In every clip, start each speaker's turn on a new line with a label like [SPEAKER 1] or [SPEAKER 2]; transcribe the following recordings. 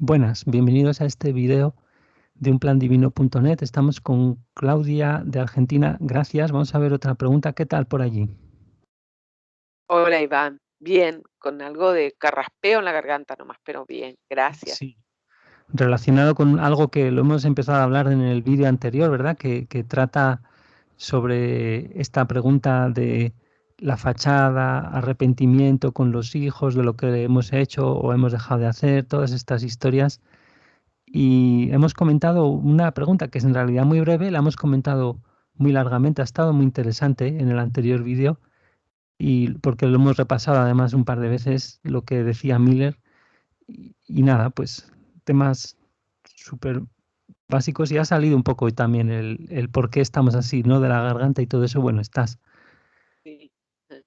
[SPEAKER 1] Buenas, bienvenidos a este video de unplandivino.net. Estamos con Claudia de Argentina. Gracias. Vamos a ver otra pregunta. ¿Qué tal por allí?
[SPEAKER 2] Hola, Iván. Bien, con algo de carraspeo en la garganta nomás, pero bien, gracias.
[SPEAKER 1] Sí. Relacionado con algo que lo hemos empezado a hablar en el vídeo anterior, ¿verdad? Que trata sobre esta pregunta de la fachada, arrepentimiento con los hijos, de lo que hemos hecho o hemos dejado de hacer, todas estas historias. Y hemos comentado una pregunta que es en realidad muy breve, la hemos comentado muy largamente, ha estado muy interesante en el anterior vídeo y porque lo hemos repasado además un par de veces lo que decía Miller y nada, pues temas súper básicos y ha salido un poco también el por qué estamos así, ¿no? De la garganta y todo eso, bueno, estás.
[SPEAKER 2] Sí.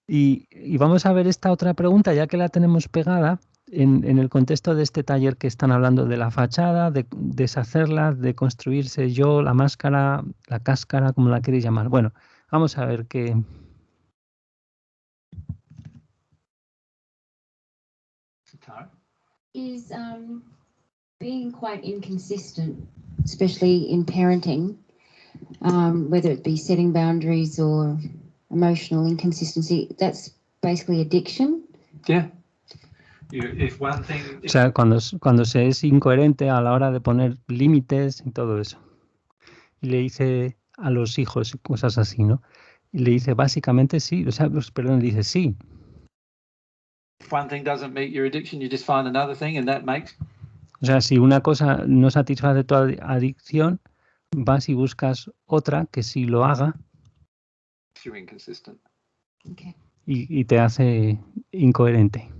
[SPEAKER 1] Y vamos a ver esta otra pregunta, ya que la tenemos pegada, en el contexto de este taller que están hablando de la fachada, de deshacerla, de construirse yo, la máscara, la cáscara, como la queréis llamar. Bueno, vamos a ver qué.
[SPEAKER 3] Is being quite inconsistent, especially in parenting, whether it be setting boundaries or emotional inconsistency, that's basically addiction.
[SPEAKER 4] Yeah. If one thing,
[SPEAKER 1] O sea, cuando se es incoherente a la hora de poner límites y todo eso. Y le dice a los hijos cosas así, ¿no? Y le dice básicamente sí, o sea, perdón, le dice sí.
[SPEAKER 4] if one thing doesn't meet your addiction, you just find another thing, and that makes.
[SPEAKER 1] O sea, si una cosa no satisface tu adicción, vas y buscas otra que sí lo haga
[SPEAKER 4] You're inconsistent.
[SPEAKER 3] Okay.
[SPEAKER 1] y te hace incoherente.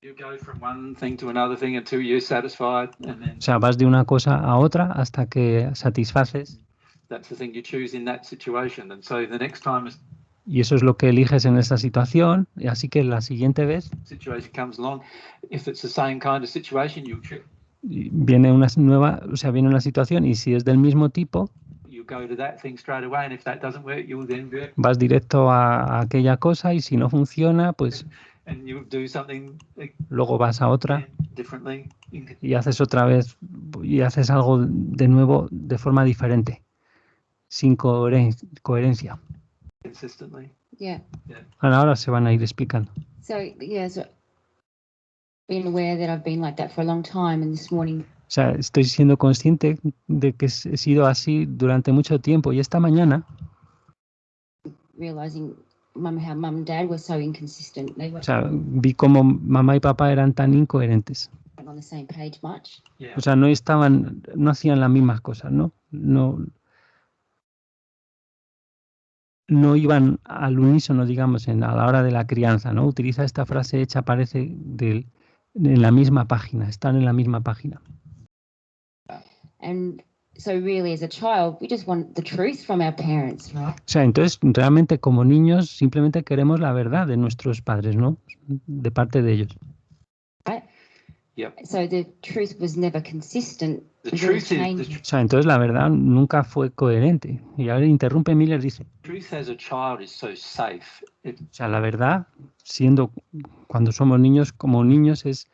[SPEAKER 4] You go from one thing to another thing until you're satisfied, and then
[SPEAKER 1] O sea, vas de una cosa a otra hasta que satisfaces
[SPEAKER 4] that's the thing you choose in that situation. And so the next time a
[SPEAKER 1] y eso es lo que eliges en esa situación. Y así que la siguiente vez
[SPEAKER 4] situation comes along, if it's the same kind of situation, you'll
[SPEAKER 1] viene una nueva, o sea, viene una situación y si es del mismo tipo,
[SPEAKER 4] go to that thing straight away, and if that doesn't work, you'll then go
[SPEAKER 1] vas directo a aquella cosa y si no funciona, pues
[SPEAKER 4] and you'll do something
[SPEAKER 1] luego vas a otra
[SPEAKER 4] differently.
[SPEAKER 1] y haces otra vez y haces algo de nuevo de forma diferente, sin coherencia.
[SPEAKER 4] Consistently.
[SPEAKER 3] Yeah.
[SPEAKER 1] Ahora se van a ir explicando.
[SPEAKER 3] So being aware that I've been like that for a long time, and this morning.
[SPEAKER 1] O sea, estoy siendo consciente de que he sido así durante mucho tiempo y esta mañana,
[SPEAKER 3] Realizing how mum and dad were so inconsistent. They
[SPEAKER 1] o sea, vi cómo mamá y papá eran tan incoherentes.
[SPEAKER 3] weren't on the same page much.
[SPEAKER 4] Yeah.
[SPEAKER 1] O sea, no hacían las mismas cosas, ¿no? No iban al unísono, digamos, a la hora de la crianza, ¿no? Utiliza esta frase hecha, parece, en la misma página, están en la misma página.
[SPEAKER 3] And so really as a child, we just want the truth from our parents, right?
[SPEAKER 1] O sea, entonces, realmente como niños simplemente queremos la verdad de nuestros padres, ¿no? De parte de ellos.
[SPEAKER 3] Right?
[SPEAKER 4] Yep.
[SPEAKER 3] So the truth was never consistent.
[SPEAKER 4] The
[SPEAKER 3] until it
[SPEAKER 4] truth is,
[SPEAKER 3] changed.
[SPEAKER 1] O sea, entonces la verdad nunca fue coherente. Y ahora interrumpe Miller, dice,
[SPEAKER 4] truth as a child is so safe.
[SPEAKER 1] o sea, la verdad, cuando somos niños, como niños, es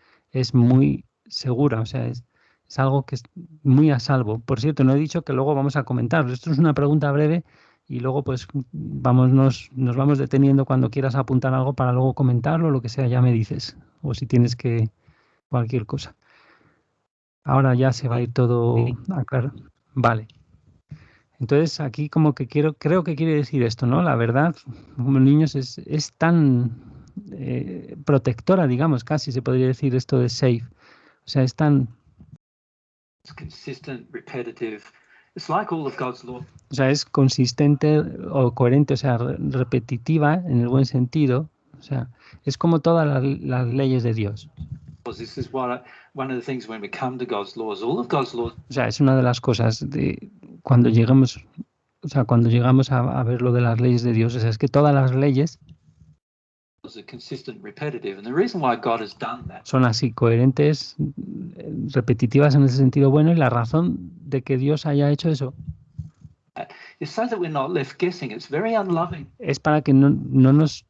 [SPEAKER 1] muy segura, o sea, es algo que es muy a salvo. Por cierto, no he dicho que luego vamos a comentar. Esto es una pregunta breve y luego pues nos vamos deteniendo cuando quieras apuntar algo para luego comentarlo, lo que sea, ya me dices. O si tienes que cualquier cosa. Ahora ya se va a ir todo a claro. Vale. Entonces aquí como que creo que quiere decir esto, ¿no? La verdad, como niños es tan protectora, digamos, casi se podría decir esto de safe. O sea, es tan...
[SPEAKER 4] It's consistent, repetitive. It's like all of God's law.
[SPEAKER 1] O sea, es consistente o coherente, o sea, repetitiva en el buen sentido. O sea, es como todas las leyes de Dios.
[SPEAKER 4] This is one of the things when we come to God's laws. All of God's laws.
[SPEAKER 1] O sea, es una de las cosas de cuando llegamos, o sea, cuando llegamos a ver lo de las leyes de Dios, o sea, es que todas las leyes
[SPEAKER 4] Are consistent, repetitive, and the reason why God has done that
[SPEAKER 1] son así coherentes, repetitivas en ese sentido bueno, y la razón de que Dios haya hecho eso
[SPEAKER 4] is so that we're not left guessing. It's very unloving.
[SPEAKER 1] es para que no nos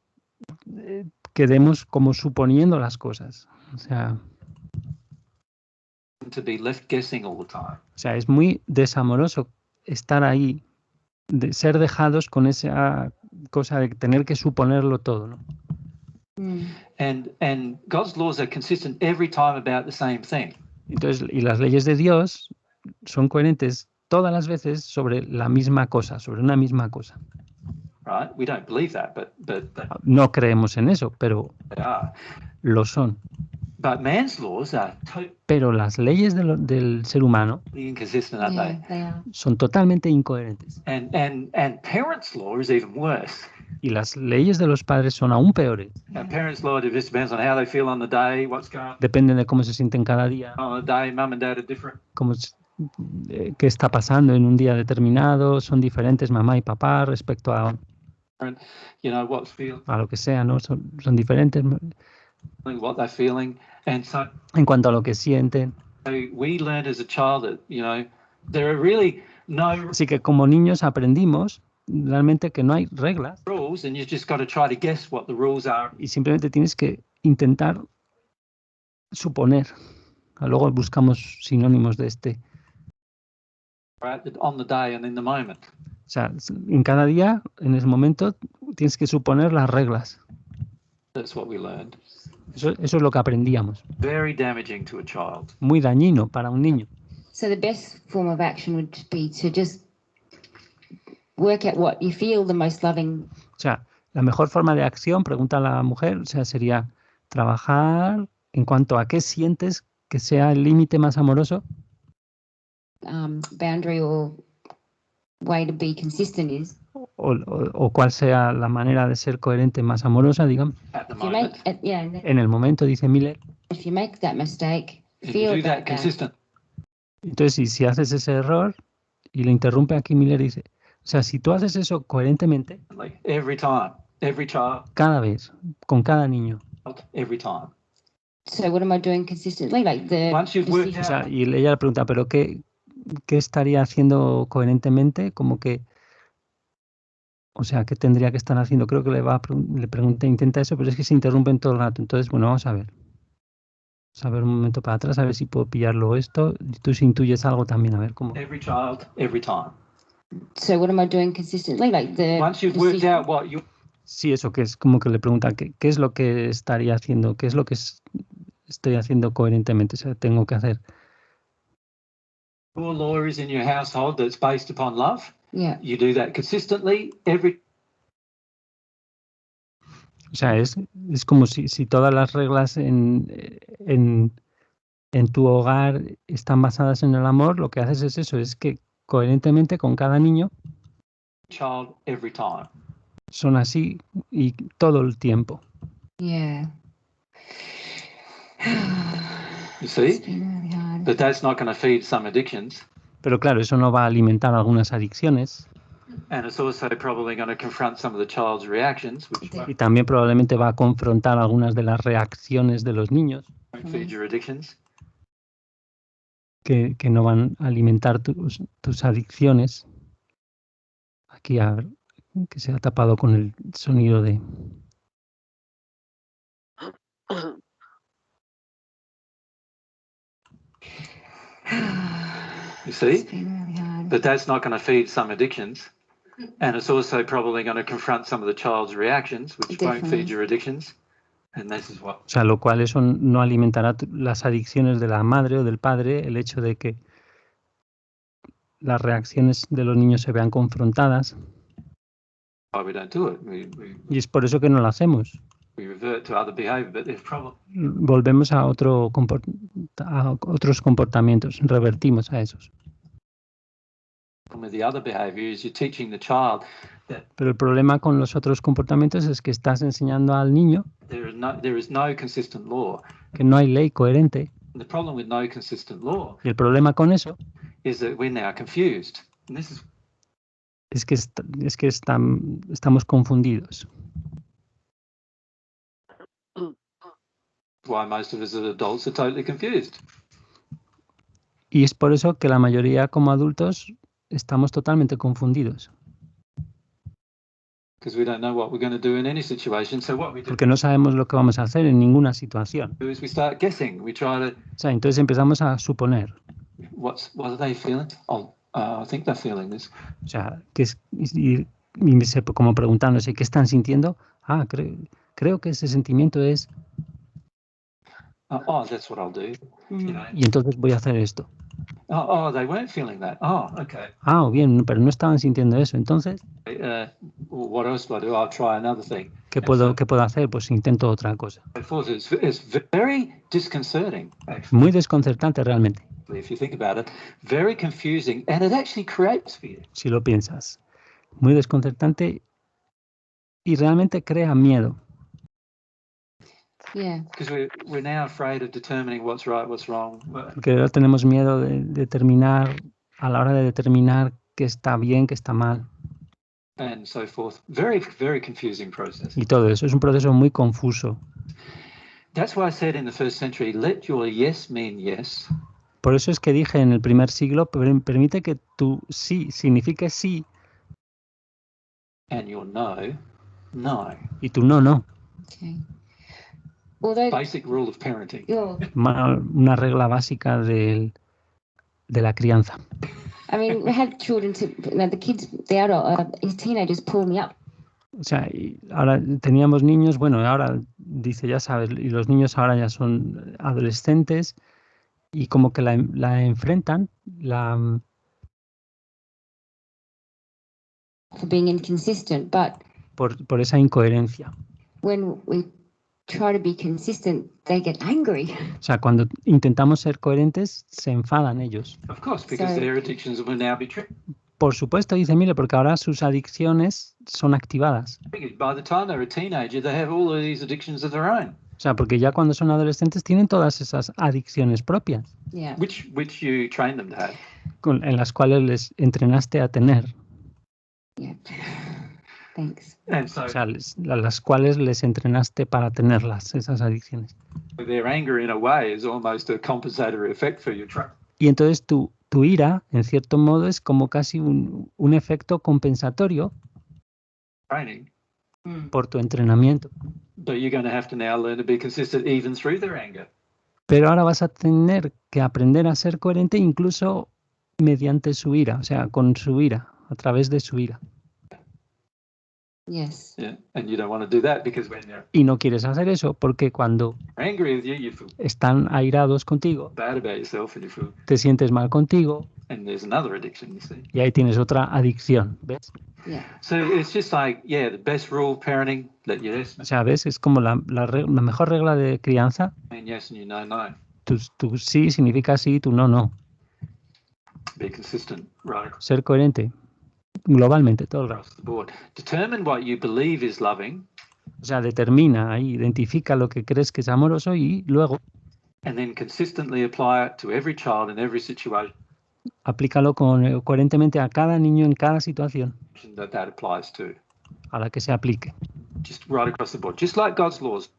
[SPEAKER 1] quedemos como suponiendo las cosas. O sea,
[SPEAKER 4] to be left guessing all the time.
[SPEAKER 1] O sea, es muy desamoroso estar ahí, de ser dejados con esa cosa de tener que suponerlo todo, ¿no?
[SPEAKER 4] And God's laws are consistent every time about the same thing.
[SPEAKER 1] Entonces, y las leyes de Dios son coherentes todas las veces sobre la misma cosa, sobre una misma cosa.
[SPEAKER 4] Right? We don't believe that, but
[SPEAKER 1] No creemos en eso, pero
[SPEAKER 4] they are.
[SPEAKER 1] lo son.
[SPEAKER 4] But man's laws are totally
[SPEAKER 1] Pero las leyes del ser humano
[SPEAKER 4] inconsistent, aren't
[SPEAKER 3] Yeah, they are.
[SPEAKER 1] son totalmente incoherentes.
[SPEAKER 4] they? And parents' law is even worse.
[SPEAKER 1] Y las leyes de los padres son aún peores.
[SPEAKER 4] Parents' law just depends on how they feel on the day, what's going
[SPEAKER 1] Dependen de cómo se sienten cada día,
[SPEAKER 4] on the day. Mum and dad are different.
[SPEAKER 1] qué está pasando en un día determinado. Son diferentes mamá y papá respecto a
[SPEAKER 4] You know what's feeling,
[SPEAKER 1] lo que sea, ¿no? Son diferentes
[SPEAKER 4] what they're feeling, and so
[SPEAKER 1] en cuanto a lo que sienten.
[SPEAKER 4] we learned as a child that there are really no
[SPEAKER 1] Así que como niños aprendimos realmente que no hay reglas
[SPEAKER 4] rules, and you just got to try to guess what the rules are.
[SPEAKER 1] y simplemente tienes que intentar suponer. Luego buscamos sinónimos de este.
[SPEAKER 4] Right, on the day and in the moment.
[SPEAKER 1] O sea, en cada día, en ese momento, tienes que suponer las reglas.
[SPEAKER 4] That's what we learned.
[SPEAKER 1] Eso es lo que aprendíamos.
[SPEAKER 4] Very damaging to a child.
[SPEAKER 1] Muy dañino para un niño.
[SPEAKER 3] So the best form of action would be to just work out what you feel the most loving.
[SPEAKER 1] O sea, la mejor forma de acción, pregunta la mujer, o sea, sería trabajar en cuanto a qué sientes que sea el límite más amoroso.
[SPEAKER 3] Boundary or way to be consistent is.
[SPEAKER 1] O cuál sea la manera de ser coherente más amorosa, digamos.
[SPEAKER 4] At the
[SPEAKER 3] If you
[SPEAKER 4] moment,
[SPEAKER 3] make,
[SPEAKER 1] En el momento, dice Miller.
[SPEAKER 3] if you make that mistake,
[SPEAKER 4] if you
[SPEAKER 3] feel
[SPEAKER 4] do that
[SPEAKER 3] that.
[SPEAKER 4] consistent,
[SPEAKER 1] Entonces, y si haces ese error, y le interrumpe aquí Miller, dice, o sea, si tú haces eso coherentemente,
[SPEAKER 4] like every time, every child,
[SPEAKER 1] cada vez, con cada niño,
[SPEAKER 4] every time.
[SPEAKER 3] So what am I doing consistently? Like the
[SPEAKER 4] Once you've worked
[SPEAKER 3] decision-
[SPEAKER 1] o sea, y ella le pregunta, ¿pero qué estaría haciendo coherentemente? Como que, o sea, ¿qué tendría que estar haciendo? Creo que le pregunta, intenta eso, pero es que se interrumpen todo el rato. Entonces, bueno, vamos a ver. Vamos a ver un momento para atrás, a ver si puedo pillarlo esto. Y tú si intuyes algo también, a ver cómo.
[SPEAKER 4] Every child, every time.
[SPEAKER 3] So what am I doing consistently? Like the
[SPEAKER 4] Once you've worked
[SPEAKER 3] decision-
[SPEAKER 4] out what you
[SPEAKER 1] Sí, eso que es como que le pregunta, ¿qué es lo que estaría haciendo? ¿Qué es lo que estoy haciendo coherentemente? O sea, tengo que hacer.
[SPEAKER 4] your law is in your household that's based upon love,
[SPEAKER 3] Yeah.
[SPEAKER 4] you do that consistently every
[SPEAKER 1] O sea, es como si todas las reglas en tu hogar están basadas en el amor, lo que haces es eso, es que coherentemente con cada niño
[SPEAKER 4] child every time.
[SPEAKER 1] son así y todo el tiempo.
[SPEAKER 3] Yeah.
[SPEAKER 4] You see?
[SPEAKER 3] It's been really hard.
[SPEAKER 4] But that's not going to feed some addictions,
[SPEAKER 1] Pero claro, eso no va a alimentar algunas adicciones
[SPEAKER 4] and it's also probably going to confront some of the child's reactions, which
[SPEAKER 1] y también probablemente va a confrontar algunas de las reacciones de los niños
[SPEAKER 4] won't feed your addictions.
[SPEAKER 1] que no van a alimentar tus adicciones. Aquí, a ver, que se ha tapado con el sonido de...
[SPEAKER 4] You see?
[SPEAKER 3] It's been really hard.
[SPEAKER 4] But that's not going to feed some addictions, and it's also probably going to confront some of the child's reactions, which won't
[SPEAKER 3] Definitely.
[SPEAKER 4] feed your addictions. And this is what
[SPEAKER 1] O sea, lo cual eso no alimentará las adicciones de la madre o del padre, el hecho de que las reacciones de los niños se vean confrontadas.
[SPEAKER 4] why we don't do it.
[SPEAKER 1] Y es por eso que no lo hacemos.
[SPEAKER 4] We revert to other behaviour, but there's problem.
[SPEAKER 1] Volvemos a otros comportamientos, revertimos a esos.
[SPEAKER 4] With the other behaviour is you're teaching the child that
[SPEAKER 1] Pero el problema con los otros comportamientos es que estás enseñando al niño
[SPEAKER 4] there is no consistent law.
[SPEAKER 1] que no hay ley coherente.
[SPEAKER 4] And the problem with no consistent law
[SPEAKER 1] Y el problema con eso
[SPEAKER 4] is that we're now confused. And this is
[SPEAKER 1] es que estamos confundidos.
[SPEAKER 4] why most of us as adults are totally confused.
[SPEAKER 1] Y es por eso que la mayoría como adultos estamos totalmente confundidos.
[SPEAKER 4] because we don't know what we're going to do in any situation. So what we do
[SPEAKER 1] porque no sabemos lo que vamos a hacer en ninguna situación.
[SPEAKER 4] is we start guessing. We try to,
[SPEAKER 1] O sea, entonces empezamos a suponer.
[SPEAKER 4] what are they feeling? Oh, I think they're feeling this.
[SPEAKER 1] O sea, como preguntándose, ¿qué están sintiendo? Ah, creo que ese sentimiento es...
[SPEAKER 4] That's what I'll do. You know.
[SPEAKER 1] Y entonces voy a hacer esto.
[SPEAKER 4] They weren't feeling that. Okay.
[SPEAKER 1] Ah, bien, pero no estaban sintiendo eso. Entonces,
[SPEAKER 4] What else do I do? I'll try another thing.
[SPEAKER 1] ¿qué puedo hacer? Pues intento otra cosa.
[SPEAKER 4] It's very disconcerting, actually,
[SPEAKER 1] Muy desconcertante realmente,
[SPEAKER 4] if you think about it. Very confusing, and it actually creates fear.
[SPEAKER 1] si lo piensas. Muy desconcertante y realmente crea miedo.
[SPEAKER 3] Yeah.
[SPEAKER 4] Because we're now afraid of determining what's right, what's wrong.
[SPEAKER 1] Porque ahora tenemos miedo de determinar, a la hora de determinar qué está bien, qué está mal.
[SPEAKER 4] And so forth. Very, very confusing process.
[SPEAKER 1] Y todo eso es un proceso muy confuso.
[SPEAKER 4] That's why I said in the first century, let your yes mean yes,
[SPEAKER 1] Por eso es que dije en el primer siglo, permite que tu sí signifique sí
[SPEAKER 4] and your no, no.
[SPEAKER 1] y tu no, no.
[SPEAKER 3] Okay. Although,
[SPEAKER 4] Basic rule of parenting.
[SPEAKER 1] Una regla básica de la crianza.
[SPEAKER 3] I mean, we had children the kids, his teenagers pull me up.
[SPEAKER 1] O sea, y ahora teníamos niños, bueno, ahora dice, ya sabes, y los niños ahora ya son adolescentes y como que la enfrentan,
[SPEAKER 3] For being inconsistent, but
[SPEAKER 1] por esa incoherencia.
[SPEAKER 3] when we try to be consistent, they get angry.
[SPEAKER 1] O sea, cuando intentamos ser coherentes, se enfadan ellos.
[SPEAKER 4] Of course, because
[SPEAKER 3] So-
[SPEAKER 4] their addictions will now be triggered.
[SPEAKER 1] Por supuesto, dice, mire, porque ahora sus adicciones son activadas.
[SPEAKER 4] By the time they're a teenager, they have all of these addictions of their own,
[SPEAKER 1] O sea, porque ya cuando son adolescentes tienen todas esas adicciones propias,
[SPEAKER 3] Yeah.
[SPEAKER 4] which you train them to have.
[SPEAKER 1] en las cuales les entrenaste a tener.
[SPEAKER 3] Yeah. Thanks.
[SPEAKER 4] And so
[SPEAKER 1] O sea, las cuales les entrenaste para tenerlas, esas adicciones.
[SPEAKER 4] their anger, in a way, is almost a compensatory effect for your training.
[SPEAKER 1] Y entonces tu ira, en cierto modo, es como casi un efecto compensatorio por tu entrenamiento.
[SPEAKER 4] But you're going to have to now learn to be consistent even through their anger.
[SPEAKER 1] Pero ahora vas a tener que aprender a ser coherente incluso mediante su ira, o sea, con su ira, a través de su ira.
[SPEAKER 3] Yes.
[SPEAKER 4] Yeah, and you don't want to do that because when they're
[SPEAKER 1] Y no quieres hacer eso porque cuando
[SPEAKER 4] angry with you, you feel
[SPEAKER 1] están airados contigo,
[SPEAKER 4] bad about yourself, and you feel,
[SPEAKER 1] te sientes mal contigo
[SPEAKER 4] and there's another addiction, you see.
[SPEAKER 1] y ahí tienes otra adicción, ¿ves?
[SPEAKER 3] Yeah.
[SPEAKER 4] So it's just like, yeah, the best rule of parenting, let your yes
[SPEAKER 1] O sea, ¿ves? Es como la mejor regla de crianza.
[SPEAKER 4] mean yes and you know no.
[SPEAKER 1] Tu sí significa sí, tu no, no.
[SPEAKER 4] Be consistent right
[SPEAKER 1] Ser coherente, globalmente, todo el rato.
[SPEAKER 4] across the board. Determine what you believe is loving,
[SPEAKER 1] O sea, determina ahí, identifica lo que crees que es amoroso y luego
[SPEAKER 4] and then consistently apply it to every child in every situation
[SPEAKER 1] aplícalo coherentemente a cada niño en cada situación
[SPEAKER 4] that applies to.
[SPEAKER 1] a la que se aplique.
[SPEAKER 4] Just right across the board, just like God's laws.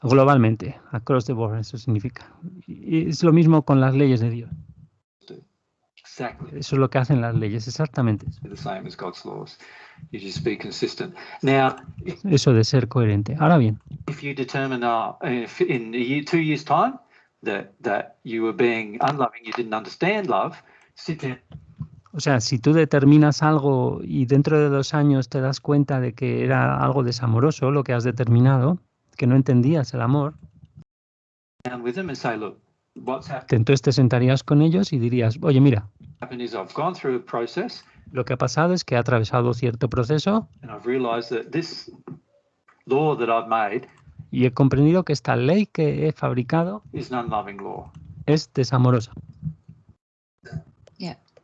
[SPEAKER 1] Globalmente, across the board, eso significa. Y es lo mismo con las leyes de Dios.
[SPEAKER 4] Exactly
[SPEAKER 1] Eso es lo que hacen las leyes, exactamente.
[SPEAKER 4] the same as God's laws. You just be consistent. Now,
[SPEAKER 1] Eso de ser coherente. Ahora bien,
[SPEAKER 4] if you determine if in 2 years' time that you were being unloving, you didn't understand love, sit down.
[SPEAKER 1] o sea, si tú determinas algo y dentro de 2 años te das cuenta de que era algo desamoroso lo que has determinado, que no entendías el amor,
[SPEAKER 4] Down with them and say, look, what's happened
[SPEAKER 1] entonces te sentarías con ellos y dirías, oye, mira,
[SPEAKER 4] is I've gone through a process
[SPEAKER 1] lo que ha pasado es que he atravesado cierto proceso
[SPEAKER 4] and I've realized that this law that I've made
[SPEAKER 1] y he comprendido que esta ley que he fabricado
[SPEAKER 4] is an unloving law.
[SPEAKER 1] es desamorosa.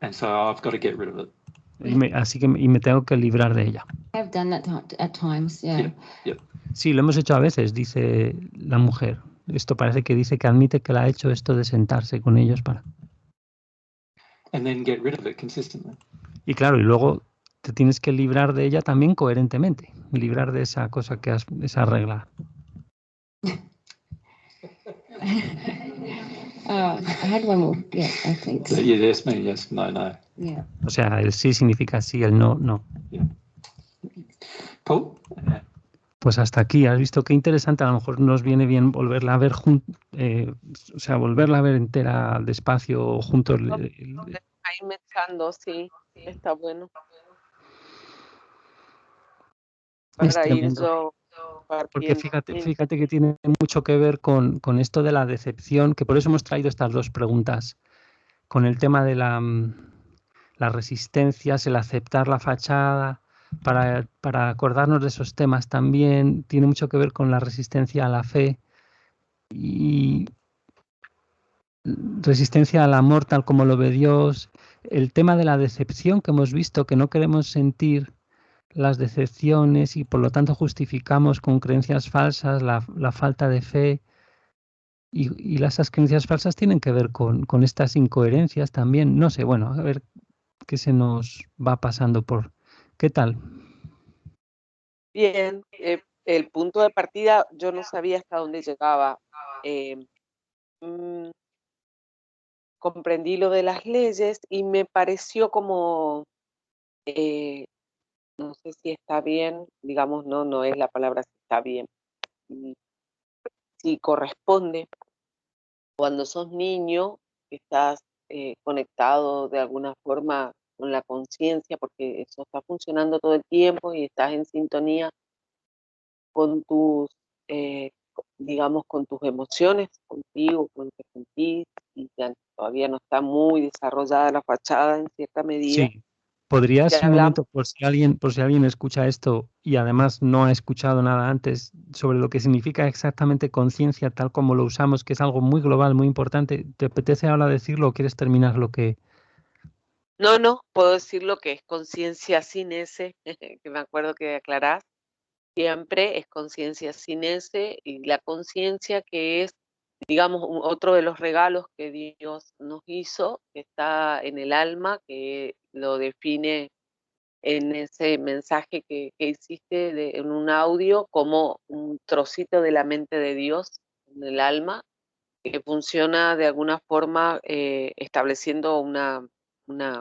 [SPEAKER 4] And so I've got to get rid of it.
[SPEAKER 1] Así que me tengo que librar de ella.
[SPEAKER 3] I've done that at times. Yeah.
[SPEAKER 1] Sí, lo hemos hecho a veces, dice la mujer. Esto parece que dice que admite que la ha hecho esto de sentarse con ellos para...
[SPEAKER 4] And then get rid of it consistently.
[SPEAKER 1] Y claro, y luego te tienes que librar de ella también coherentemente. Librar de esa cosa que has... esa regla.
[SPEAKER 3] I had one more. Yeah, I think so.
[SPEAKER 4] Yes, me, yes, no, no.
[SPEAKER 3] Yeah.
[SPEAKER 1] O sea, el sí significa sí, el no, no.
[SPEAKER 4] Cool.
[SPEAKER 1] Pues hasta aquí, has visto qué interesante, a lo mejor nos viene bien volverla a ver o sea, volverla a ver entera despacio juntos.
[SPEAKER 2] Ahí mezclando, sí, está bueno.
[SPEAKER 1] Es
[SPEAKER 2] Para ir
[SPEAKER 1] tremendo.
[SPEAKER 2] yo
[SPEAKER 1] Porque
[SPEAKER 2] partiendo.
[SPEAKER 1] fíjate que tiene mucho que ver con esto de la decepción, que por eso hemos traído estas dos preguntas, con el tema de las resistencias, el aceptar la fachada, para acordarnos de esos temas también, tiene mucho que ver con la resistencia a la fe y resistencia al amor tal como lo ve Dios, el tema de la decepción que hemos visto, que no queremos sentir las decepciones y por lo tanto justificamos con creencias falsas la falta de fe y esas creencias falsas tienen que ver con estas incoherencias también. No sé, bueno, a ver qué se nos va pasando por... ¿Qué tal?
[SPEAKER 2] Bien, el punto de partida yo no sabía hasta dónde llegaba. Comprendí lo de las leyes y me pareció como, no sé si está bien, digamos, no es la palabra si está bien, si corresponde. Cuando sos niño, estás conectado de alguna forma con la conciencia, porque eso está funcionando todo el tiempo y estás en sintonía con tus, digamos, con tus emociones, contigo, con lo que sentís, y todavía no está muy desarrollada la fachada en cierta medida.
[SPEAKER 1] Sí. ¿Podrías
[SPEAKER 2] Ya
[SPEAKER 1] un
[SPEAKER 2] hablamos.
[SPEAKER 1] momento, por si alguien escucha esto y además no ha escuchado nada antes sobre lo que significa exactamente conciencia tal como lo usamos, que es algo muy global, muy importante? ¿Te apetece ahora decirlo o quieres terminar lo que...
[SPEAKER 2] No, puedo decir lo que es conciencia sin ese, que me acuerdo que aclarás. Siempre es conciencia sin ese, y la conciencia que es, digamos, otro de los regalos que Dios nos hizo, que está en el alma, que lo define en ese mensaje que hiciste en un audio como un trocito de la mente de Dios en el alma, que funciona de alguna forma estableciendo una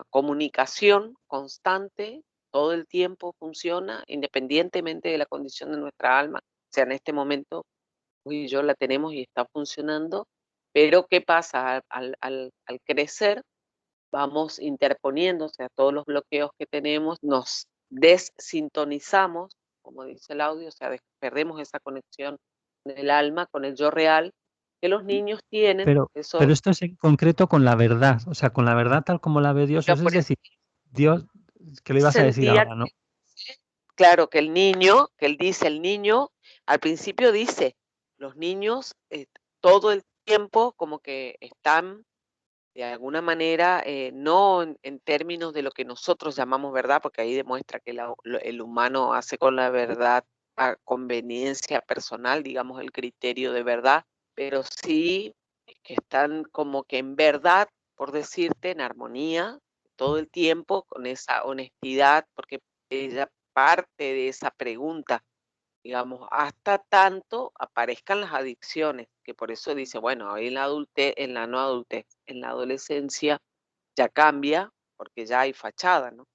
[SPEAKER 2] comunicación constante, todo el tiempo funciona, independientemente de la condición de nuestra alma. O sea, en este momento, hoy y yo la tenemos y está funcionando, pero ¿qué pasa? Al crecer, vamos interponiendo, o sea, todos los bloqueos que tenemos, nos desintonizamos, como dice el audio, o sea, perdemos esa conexión con el alma, con el yo real, que los niños tienen.
[SPEAKER 1] Pero
[SPEAKER 2] Eso,
[SPEAKER 1] esto es en concreto con la verdad, o sea, con la verdad tal como la ve Dios,
[SPEAKER 2] yo
[SPEAKER 1] es
[SPEAKER 2] por eso
[SPEAKER 1] decir, Dios, que lo ibas a decir
[SPEAKER 2] sentía,
[SPEAKER 1] ahora, ¿no?
[SPEAKER 2] claro, que el niño, al principio dice, los niños todo el tiempo como que están de alguna manera, no en términos de lo que nosotros llamamos verdad, porque ahí demuestra que el humano hace con la verdad a conveniencia personal, digamos, el criterio de verdad, pero sí que están como que en verdad, por decirte, en armonía todo el tiempo, con esa honestidad, porque ella parte de esa pregunta, digamos, hasta tanto aparezcan las adicciones, que por eso dice, bueno, ahí en la adultez, en la no adultez, en la adolescencia ya cambia, porque ya hay fachada, ¿no?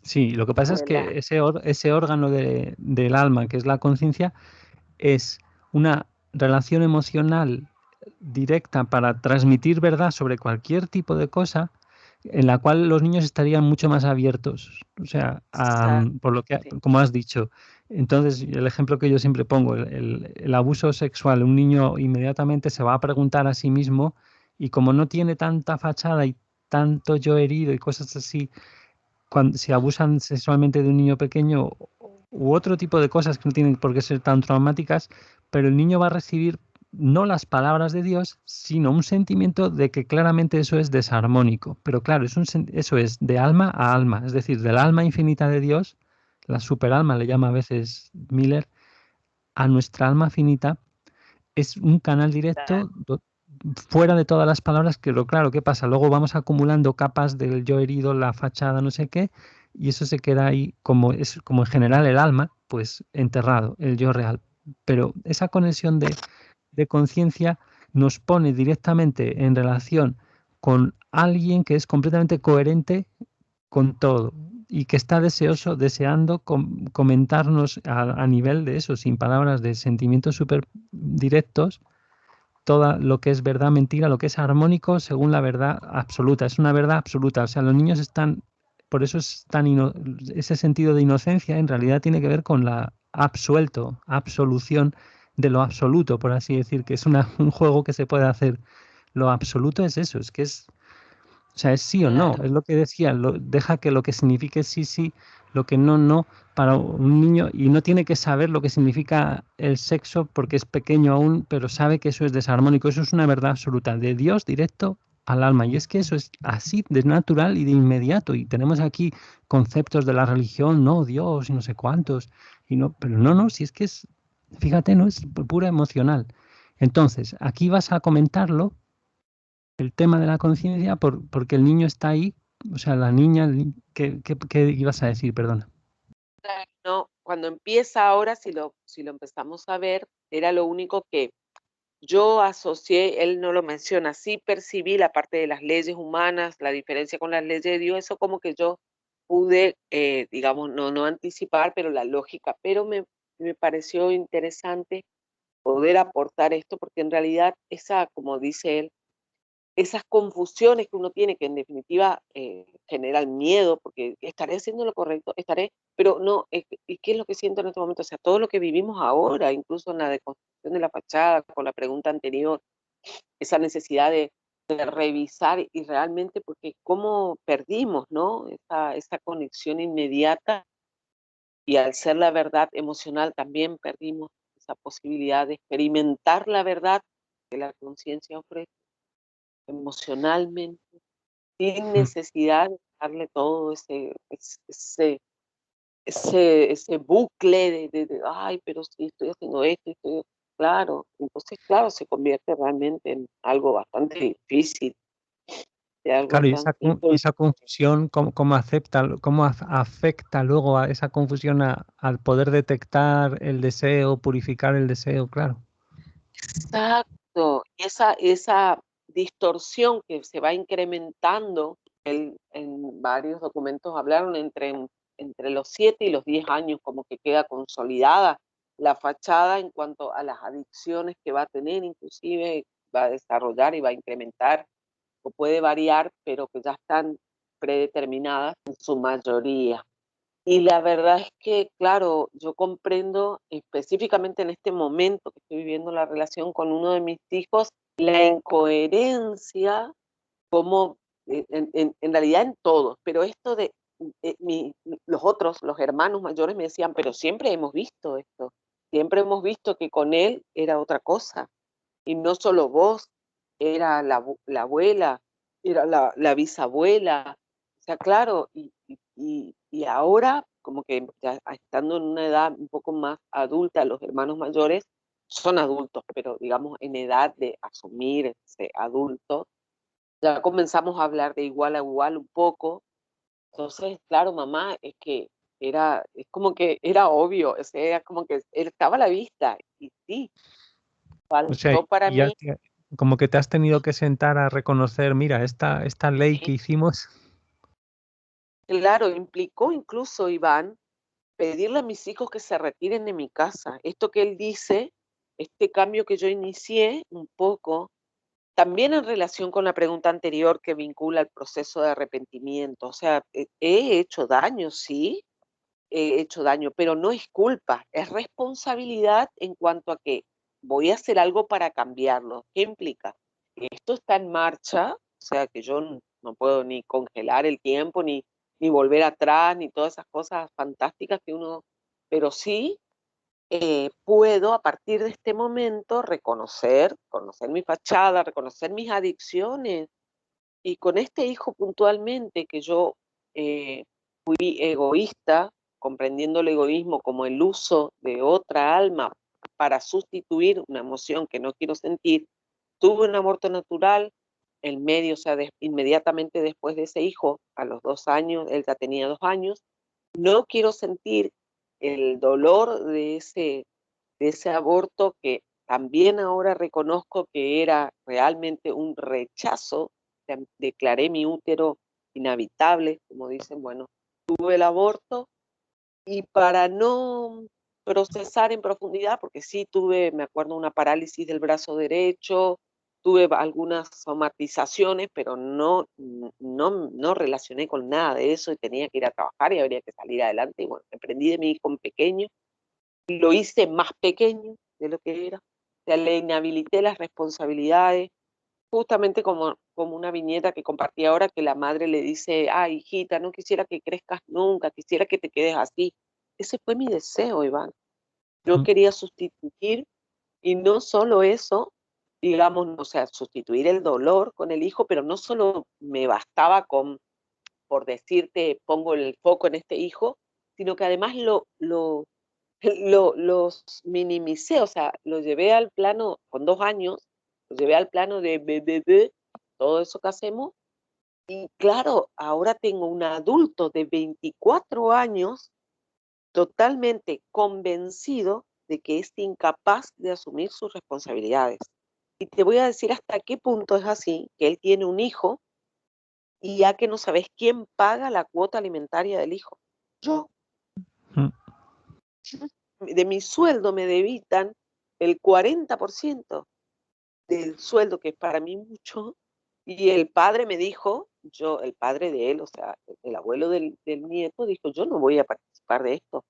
[SPEAKER 1] Sí, lo que pasa es que ese órgano del alma, que es la conciencia, es una relación emocional directa para transmitir verdad sobre cualquier tipo de cosa, en la cual los niños estarían mucho más abiertos, o sea, por lo que,
[SPEAKER 2] Sí.
[SPEAKER 1] como has dicho. Entonces, el ejemplo que yo siempre pongo, el abuso sexual, un niño inmediatamente se va a preguntar a sí mismo y como no tiene tanta fachada y tanto yo herido y cosas así, cuando si abusan sexualmente de un niño pequeño u otro tipo de cosas que no tienen por qué ser tan traumáticas, pero el niño va a recibir no las palabras de Dios, sino un sentimiento de que claramente eso es desarmónico. Pero claro, eso es de alma a alma, es decir, del alma infinita de Dios, la superalma le llama a veces Miller, a nuestra alma finita, es un canal directo fuera de todas las palabras, que claro, ¿qué pasa? Luego vamos acumulando capas del yo herido, la fachada, no sé qué, y eso se queda ahí como en general el alma, pues enterrado, el yo real. Pero esa conexión de conciencia nos pone directamente en relación con alguien que es completamente coherente con todo. y que está deseando comentarnos a nivel de eso, sin palabras, de sentimientos súper directos, todo lo que es verdad, mentira, lo que es armónico según la verdad absoluta. Es una verdad absoluta. O sea, los niños están, por eso es tan ese sentido de inocencia en realidad tiene que ver con la absolución de lo absoluto, por así decir, que es un juego que se puede hacer. Lo absoluto es eso, es que es, o sea, es sí o no,
[SPEAKER 2] Claro.
[SPEAKER 1] es lo que decía, deja que lo que signifique sí, sí, lo que no, no, para un niño, y no tiene que saber lo que significa el sexo porque es pequeño aún, pero sabe que eso es desarmónico, eso es una verdad absoluta, de Dios directo al alma, y es que eso es así de natural y de inmediato, y tenemos aquí conceptos de la religión, no, Dios y no sé cuántos, y no, pero no, si es que es, fíjate, no es pura emocional. Entonces, aquí vas a comentarlo el tema de la conciencia porque el niño está ahí, o sea, la niña, ¿qué ibas a decir? Perdona.
[SPEAKER 2] No, cuando empieza ahora, si lo empezamos a ver, era lo único que yo asocié, él no lo menciona, sí percibí la parte de las leyes humanas, la diferencia con las leyes de Dios, eso como que yo pude, digamos, no anticipar, pero la lógica, pero me pareció interesante poder aportar esto, porque en realidad esa, como dice él, esas confusiones que uno tiene, que en definitiva generan miedo, porque estaré haciendo lo correcto, pero no, ¿y qué es lo que siento en este momento? O sea, todo lo que vivimos ahora, incluso en la deconstrucción de la fachada, con la pregunta anterior, esa necesidad de revisar y realmente, porque cómo perdimos, ¿no? Esa conexión inmediata y al ser la verdad emocional también perdimos esa posibilidad de experimentar la verdad que la conciencia ofrece emocionalmente, sin necesidad de darle todo ese bucle ay, pero sí, estoy haciendo esto, claro, entonces, claro, se convierte realmente en algo bastante difícil, de algo
[SPEAKER 1] Claro, y
[SPEAKER 2] tan
[SPEAKER 1] y
[SPEAKER 2] simple.
[SPEAKER 1] esa confusión, cómo afecta luego a esa confusión al poder detectar el deseo, purificar el deseo, claro.
[SPEAKER 2] Exacto, esa distorsión que se va incrementando, en varios documentos hablaron entre los 7 y los 10 años, como que queda consolidada la fachada en cuanto a las adicciones que va a tener, inclusive va a desarrollar y va a incrementar, o puede variar, pero que ya están predeterminadas en su mayoría. Y la verdad es que, claro, yo comprendo específicamente en este momento que estoy viviendo la relación con uno de mis hijos, la incoherencia, como en realidad en todos, pero esto de los otros, los hermanos mayores me decían, pero siempre hemos visto esto, siempre hemos visto que con él era otra cosa, y no solo vos, era la abuela, era la bisabuela, o sea, claro, y ahora, como que ya estando en una edad un poco más adulta, los hermanos mayores son adultos, pero digamos en edad de asumirse adultos, ya comenzamos a hablar de igual a igual un poco. Entonces, claro, mamá, es como que era obvio, o sea, era como que él estaba a la vista, y sí,
[SPEAKER 1] O sea,
[SPEAKER 2] faltó para
[SPEAKER 1] y ya
[SPEAKER 2] mí.
[SPEAKER 1] como que te has tenido que sentar a reconocer, mira, esta ley que hicimos.
[SPEAKER 2] Claro, implicó incluso, Iván, pedirle a mis hijos que se retiren de mi casa. Esto que él dice, este cambio que yo inicié un poco, también en relación con la pregunta anterior que vincula el proceso de arrepentimiento. O sea, he hecho daño, sí, he hecho daño, pero no es culpa, es responsabilidad en cuanto a que voy a hacer algo para cambiarlo. ¿Qué implica? Que esto está en marcha, o sea, que yo no puedo ni congelar el tiempo, ni volver atrás, ni todas esas cosas fantásticas que uno, pero sí puedo a partir de este momento conocer mi fachada, reconocer mis adicciones. Y con este hijo puntualmente que yo fui egoísta, comprendiendo el egoísmo como el uso de otra alma para sustituir una emoción que no quiero sentir, tuve un aborto natural, el medio, o sea, inmediatamente después de ese hijo, a los 2 años, él ya tenía 2 años, no quiero sentir el dolor de ese aborto que también ahora reconozco que era realmente un rechazo, declaré mi útero inhabitable, como dicen, bueno, tuve el aborto y para no procesar en profundidad, porque sí tuve, me acuerdo, una parálisis del brazo derecho, tuve algunas somatizaciones, pero no relacioné con nada de eso y tenía que ir a trabajar y habría que salir adelante. Y bueno, me prendí de mi hijo en pequeño, lo hice más pequeño de lo que era, o sea, le inhabilité las responsabilidades, justamente como una viñeta que compartí ahora, que la madre le dice, ay, hijita, no quisiera que crezcas nunca, quisiera que te quedes así. Ese fue mi deseo, Iván. Yo
[SPEAKER 1] Mm.
[SPEAKER 2] quería sustituir, y no solo eso, digamos, o sea, sustituir el dolor con el hijo, pero no solo me bastaba con, por decirte, pongo el foco en este hijo, sino que además los minimicé, o sea, lo llevé al plano, con 2 años, lo llevé al plano de bebé, todo eso que hacemos, y claro, ahora tengo un adulto de 24 años totalmente convencido de que es incapaz de asumir sus responsabilidades. Y te voy a decir hasta qué punto es así, que él tiene un hijo y ya que no sabes quién paga la cuota alimentaria del hijo. Yo,
[SPEAKER 1] Mm.
[SPEAKER 2] de mi sueldo me debitan el 40% del sueldo, que es para mí mucho, y el padre me dijo, el padre de él, o sea, el abuelo del nieto, dijo, yo no voy a participar de esto,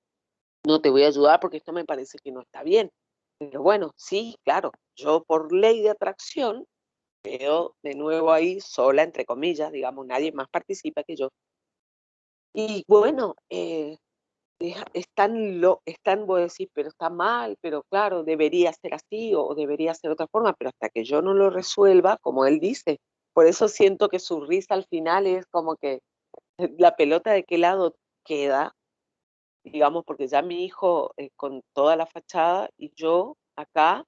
[SPEAKER 2] no te voy a ayudar porque esto me parece que no está bien. Pero bueno, sí, claro, yo por ley de atracción quedo de nuevo ahí sola, entre comillas, digamos, nadie más participa que yo. Y bueno, están, vos decís, pero está mal, pero claro, debería ser así o debería ser otra forma, pero hasta que yo no lo resuelva, como él dice, por eso siento que su risa al final es como que la pelota de qué lado queda, digamos, porque ya mi hijo con toda la fachada y yo acá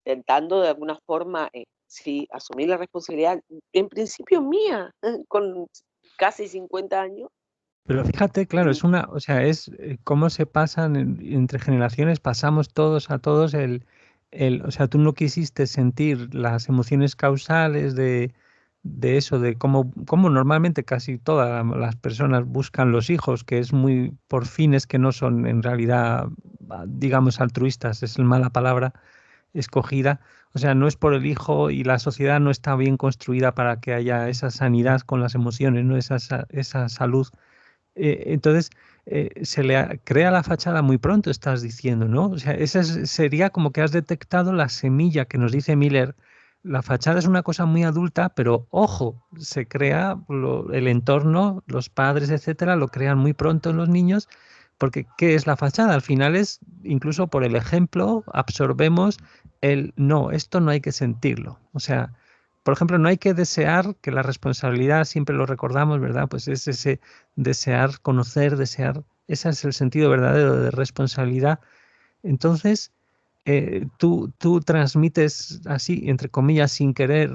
[SPEAKER 2] intentando de alguna forma, sí, asumir la responsabilidad, en principio mía, con casi 50 años.
[SPEAKER 1] Pero fíjate, claro,
[SPEAKER 2] Y
[SPEAKER 1] es una, o sea, es cómo se pasan entre generaciones, pasamos todos a todos o sea, tú no quisiste sentir las emociones causales de eso, de cómo normalmente casi todas las personas buscan los hijos, que es muy por fines que no son en realidad, digamos, altruistas, es la mala palabra escogida. O sea, no es por el hijo y la sociedad no está bien construida para que haya esa sanidad con las emociones, no esa salud. Entonces, crea la fachada muy pronto, estás diciendo, ¿no? O sea, sería como que has detectado la semilla que nos dice Miller. La fachada es una cosa muy adulta, pero ojo, se crea el entorno, los padres, etcétera, lo crean muy pronto en los niños, porque ¿qué es la fachada? Al final es, incluso por el ejemplo, absorbemos el no, esto no hay que sentirlo. O sea, por ejemplo, no hay que desear que la responsabilidad, siempre lo recordamos, ¿verdad? Pues es ese desear, conocer, desear, ese es el sentido verdadero de responsabilidad. Entonces, tú transmites así, entre comillas, sin querer,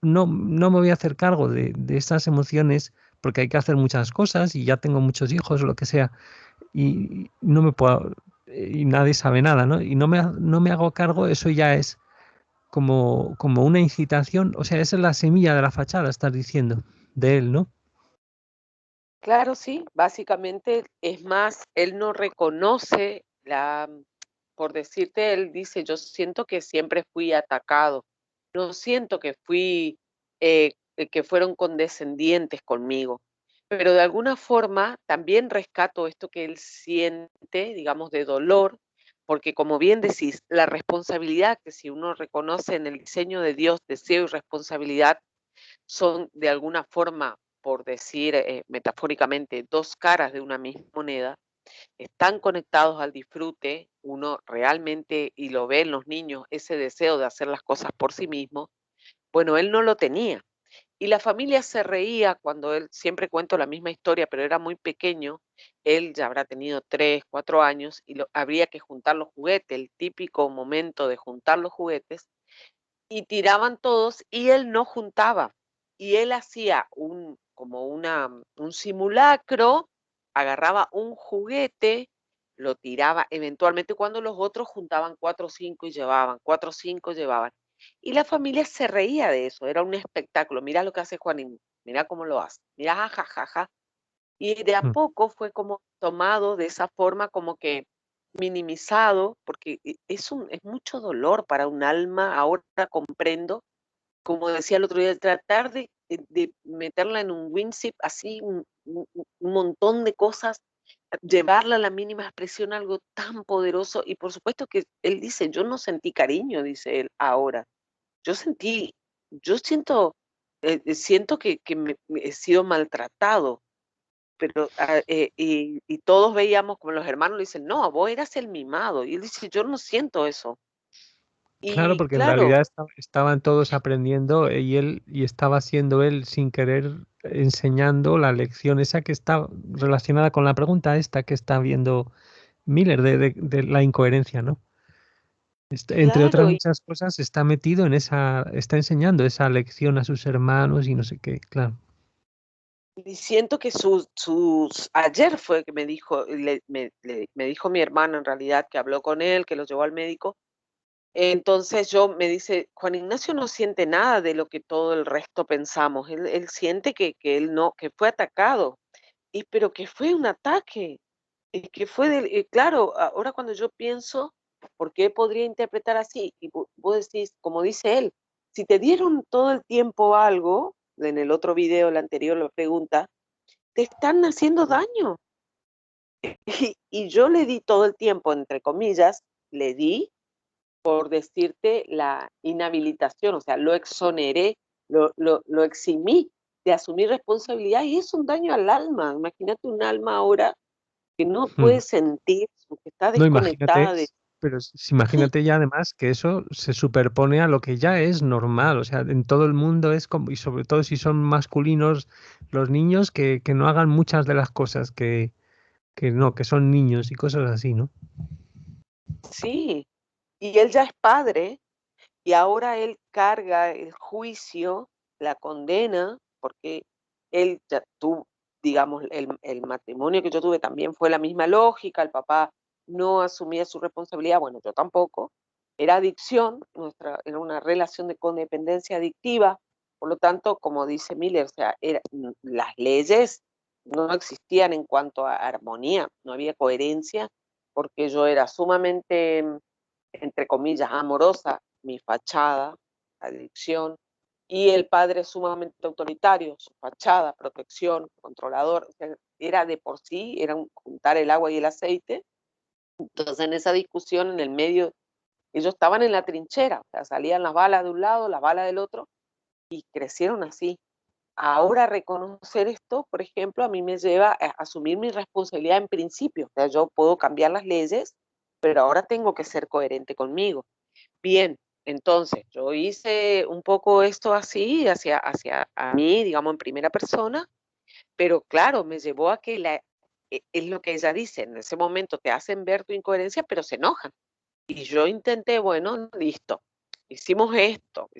[SPEAKER 1] no me voy a hacer cargo de estas emociones porque hay que hacer muchas cosas y ya tengo muchos hijos o lo que sea y no me puedo, y nadie sabe nada, ¿no? Y no me hago cargo, eso ya es como una incitación, o sea, esa es la semilla de la fachada, estás diciendo, de él, ¿no?
[SPEAKER 2] claro, sí, básicamente es más, él no reconoce por decirte, él dice, yo siento que siempre fui atacado, no siento que que fueron condescendientes conmigo, pero de alguna forma también rescato esto que él siente, digamos, de dolor, porque como bien decís, la responsabilidad que si uno reconoce en el diseño de Dios, deseo y responsabilidad, son de alguna forma, por decir metafóricamente, dos caras de una misma moneda, están conectados al disfrute, uno realmente, y lo ve en los niños, ese deseo de hacer las cosas por sí mismo, bueno, él no lo tenía. Y la familia se reía cuando él, siempre cuento la misma historia, pero era muy pequeño, él ya habrá tenido 3, 4 años y habría que juntar los juguetes, el típico momento de juntar los juguetes, y tiraban todos y él no juntaba. Y él hacía un simulacro, agarraba un juguete, lo tiraba eventualmente cuando los otros juntaban 4 o 5 y llevaban, 4 o 5 llevaban. Y la familia se reía de eso, era un espectáculo. Mira lo que hace Juanín, mira cómo lo hace, mira, jajajaja. Y de a
[SPEAKER 1] Mm.
[SPEAKER 2] poco fue como tomado de esa forma, como que minimizado, porque es mucho dolor para un alma, ahora comprendo, como decía el otro día, tratar de meterla en un WinZip así, un montón de cosas, llevarla a la mínima expresión, algo tan poderoso. Y por supuesto que él dice, yo no sentí cariño, dice él ahora. Yo sentí, yo siento que me he sido maltratado, pero y todos veíamos como los hermanos le dicen, no, vos eras el mimado. Y él dice, yo no siento eso.
[SPEAKER 1] Claro,
[SPEAKER 2] Y
[SPEAKER 1] porque en
[SPEAKER 2] claro,
[SPEAKER 1] realidad estaban todos aprendiendo y estaba siendo él sin querer enseñando la lección esa que está relacionada con la pregunta esta que está viendo Miller de la incoherencia, ¿no? Entre otras
[SPEAKER 2] claro,
[SPEAKER 1] muchas cosas, está metido en está enseñando esa lección a sus hermanos y no sé qué, claro.
[SPEAKER 2] y siento que ayer fue que me dijo, me dijo mi hermano en realidad, que habló con él, que lo llevó al médico. Entonces me dice, Juan Ignacio no siente nada de lo que todo el resto pensamos. Él siente que él no, que fue atacado. Pero que fue un ataque. Que fue claro, ahora cuando yo pienso, ¿por qué podría interpretar así? Y vos decís, como dice él, si te dieron todo el tiempo algo, en el otro video, el anterior, la pregunta, te están haciendo daño. Y yo le di todo el tiempo, entre comillas, le di, por decirte, la inhabilitación, o sea, lo exoneré, lo eximí de asumir responsabilidad, y es un daño al alma. Imagínate un alma ahora que no
[SPEAKER 1] Hmm.
[SPEAKER 2] puede sentir, que está
[SPEAKER 1] No, imagínate,
[SPEAKER 2] desconectada de...
[SPEAKER 1] pero imagínate ya además que eso se superpone a lo que ya es normal, o sea, en todo el mundo es como, y sobre todo si son masculinos los niños, que no hagan muchas de las cosas que no, que son niños y cosas así, ¿no?
[SPEAKER 2] Sí, y él ya es padre, y ahora él carga el juicio, la condena, porque él ya tuvo, digamos, el matrimonio que yo tuve también fue la misma lógica, el papá no asumía su responsabilidad, bueno, yo tampoco, era adicción, era una relación de codependencia adictiva, por lo tanto, como dice Miller, o sea, las leyes no existían en cuanto a armonía, no había coherencia, porque yo era sumamente, entre comillas, amorosa, mi fachada, adicción, y el padre sumamente autoritario, su fachada, protección, controlador, o sea, era de por sí, era juntar el agua y el aceite. Entonces, en esa discusión, en el medio, ellos estaban en la trinchera, o sea, salían las balas de un lado, las balas del otro, y crecieron así. Ahora reconocer esto, por ejemplo, a mí me lleva a asumir mi responsabilidad en principio. O sea, yo puedo cambiar las leyes, pero ahora tengo que ser coherente conmigo. Bien, entonces yo hice un poco esto así, hacia a mí, digamos, en primera persona, pero claro, me llevó a que es lo que ella dice, en ese momento te hacen ver tu incoherencia, pero se enojan. Y yo intenté, bueno, listo, hicimos esto.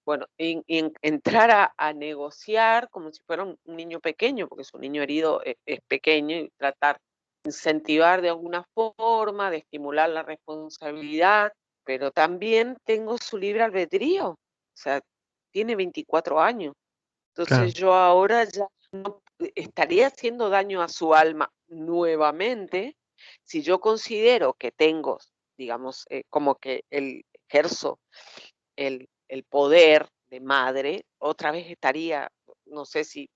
[SPEAKER 2] Bueno, entrar a negociar como si fuera un niño pequeño, porque su niño herido es pequeño, y tratar de incentivar de alguna forma, de estimular la responsabilidad, pero también tengo su libre albedrío. O sea, tiene 24 años. Entonces
[SPEAKER 1] Claro.
[SPEAKER 2] yo ahora ya no estaría haciendo daño a su alma nuevamente si yo considero que tengo, digamos, como que ejerzo el poder de madre, otra vez estaría, no sé si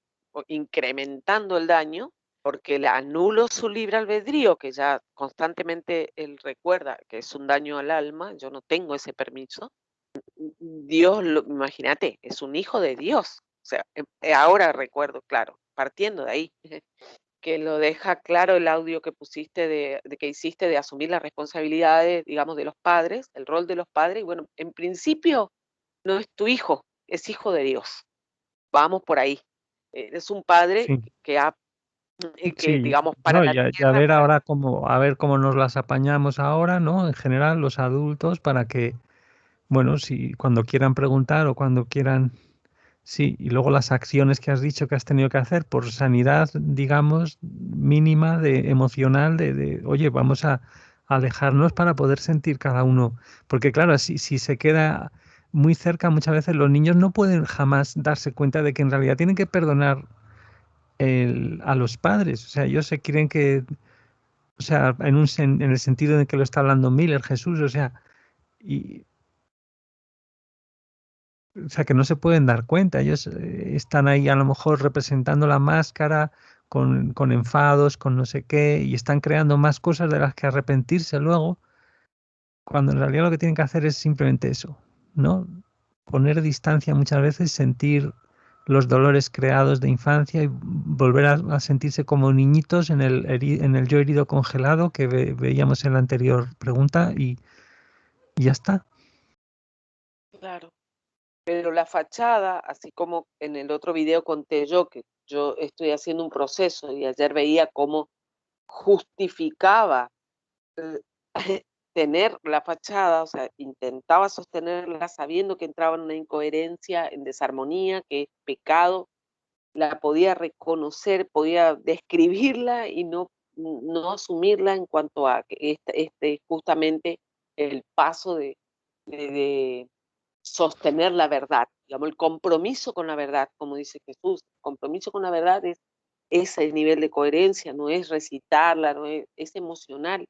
[SPEAKER 2] incrementando el daño, porque le anulo su libre albedrío, que ya constantemente él recuerda que es un daño al alma, yo no tengo ese permiso. Dios, imagínate, es un hijo de Dios. O sea, ahora recuerdo, claro, partiendo de ahí, que lo deja claro el audio que pusiste de que hiciste de asumir las responsabilidades, digamos, de los padres, el rol de los padres. Y bueno, en principio no es tu hijo, es hijo de Dios. Vamos por ahí. Es un padre
[SPEAKER 1] Sí,
[SPEAKER 2] que,
[SPEAKER 1] sí,
[SPEAKER 2] digamos, para
[SPEAKER 1] no,
[SPEAKER 2] la
[SPEAKER 1] y a
[SPEAKER 2] tierra,
[SPEAKER 1] ver ahora cómo, a ver cómo nos las apañamos ahora, ¿no? En general, los adultos, para que, bueno, si cuando quieran preguntar o cuando quieran. Sí, y luego las acciones que has dicho que has tenido que hacer por sanidad, digamos, mínima, emocional, oye, vamos a alejarnos para poder sentir cada uno. Porque claro, si se queda muy cerca, muchas veces los niños no pueden jamás darse cuenta de que en realidad tienen que perdonar a los padres. O sea, ellos se creen que, o sea, en el sentido de que lo está hablando Miller, Jesús, o sea, o sea, que no se pueden dar cuenta. Ellos están ahí a lo mejor representando la máscara con enfados, con no sé qué, y están creando más cosas de las que arrepentirse luego, cuando en realidad lo que tienen que hacer es simplemente eso, ¿no? Poner distancia muchas veces, sentir los dolores creados de infancia y volver a sentirse como niñitos en el yo herido congelado que veíamos en la anterior pregunta y ya está.
[SPEAKER 2] Claro. Pero la fachada, así como en el otro video conté yo, que yo estoy haciendo un proceso y ayer veía cómo justificaba eh, tener la fachada, o sea, intentaba sostenerla sabiendo que entraba en una incoherencia, en desarmonía, que es pecado, la podía reconocer, podía describirla y no asumirla en cuanto a que justamente el paso de sostener la verdad, digamos, el compromiso con la verdad, como dice Jesús, el compromiso con la verdad es ese nivel de coherencia, no es recitarla, no es emocional.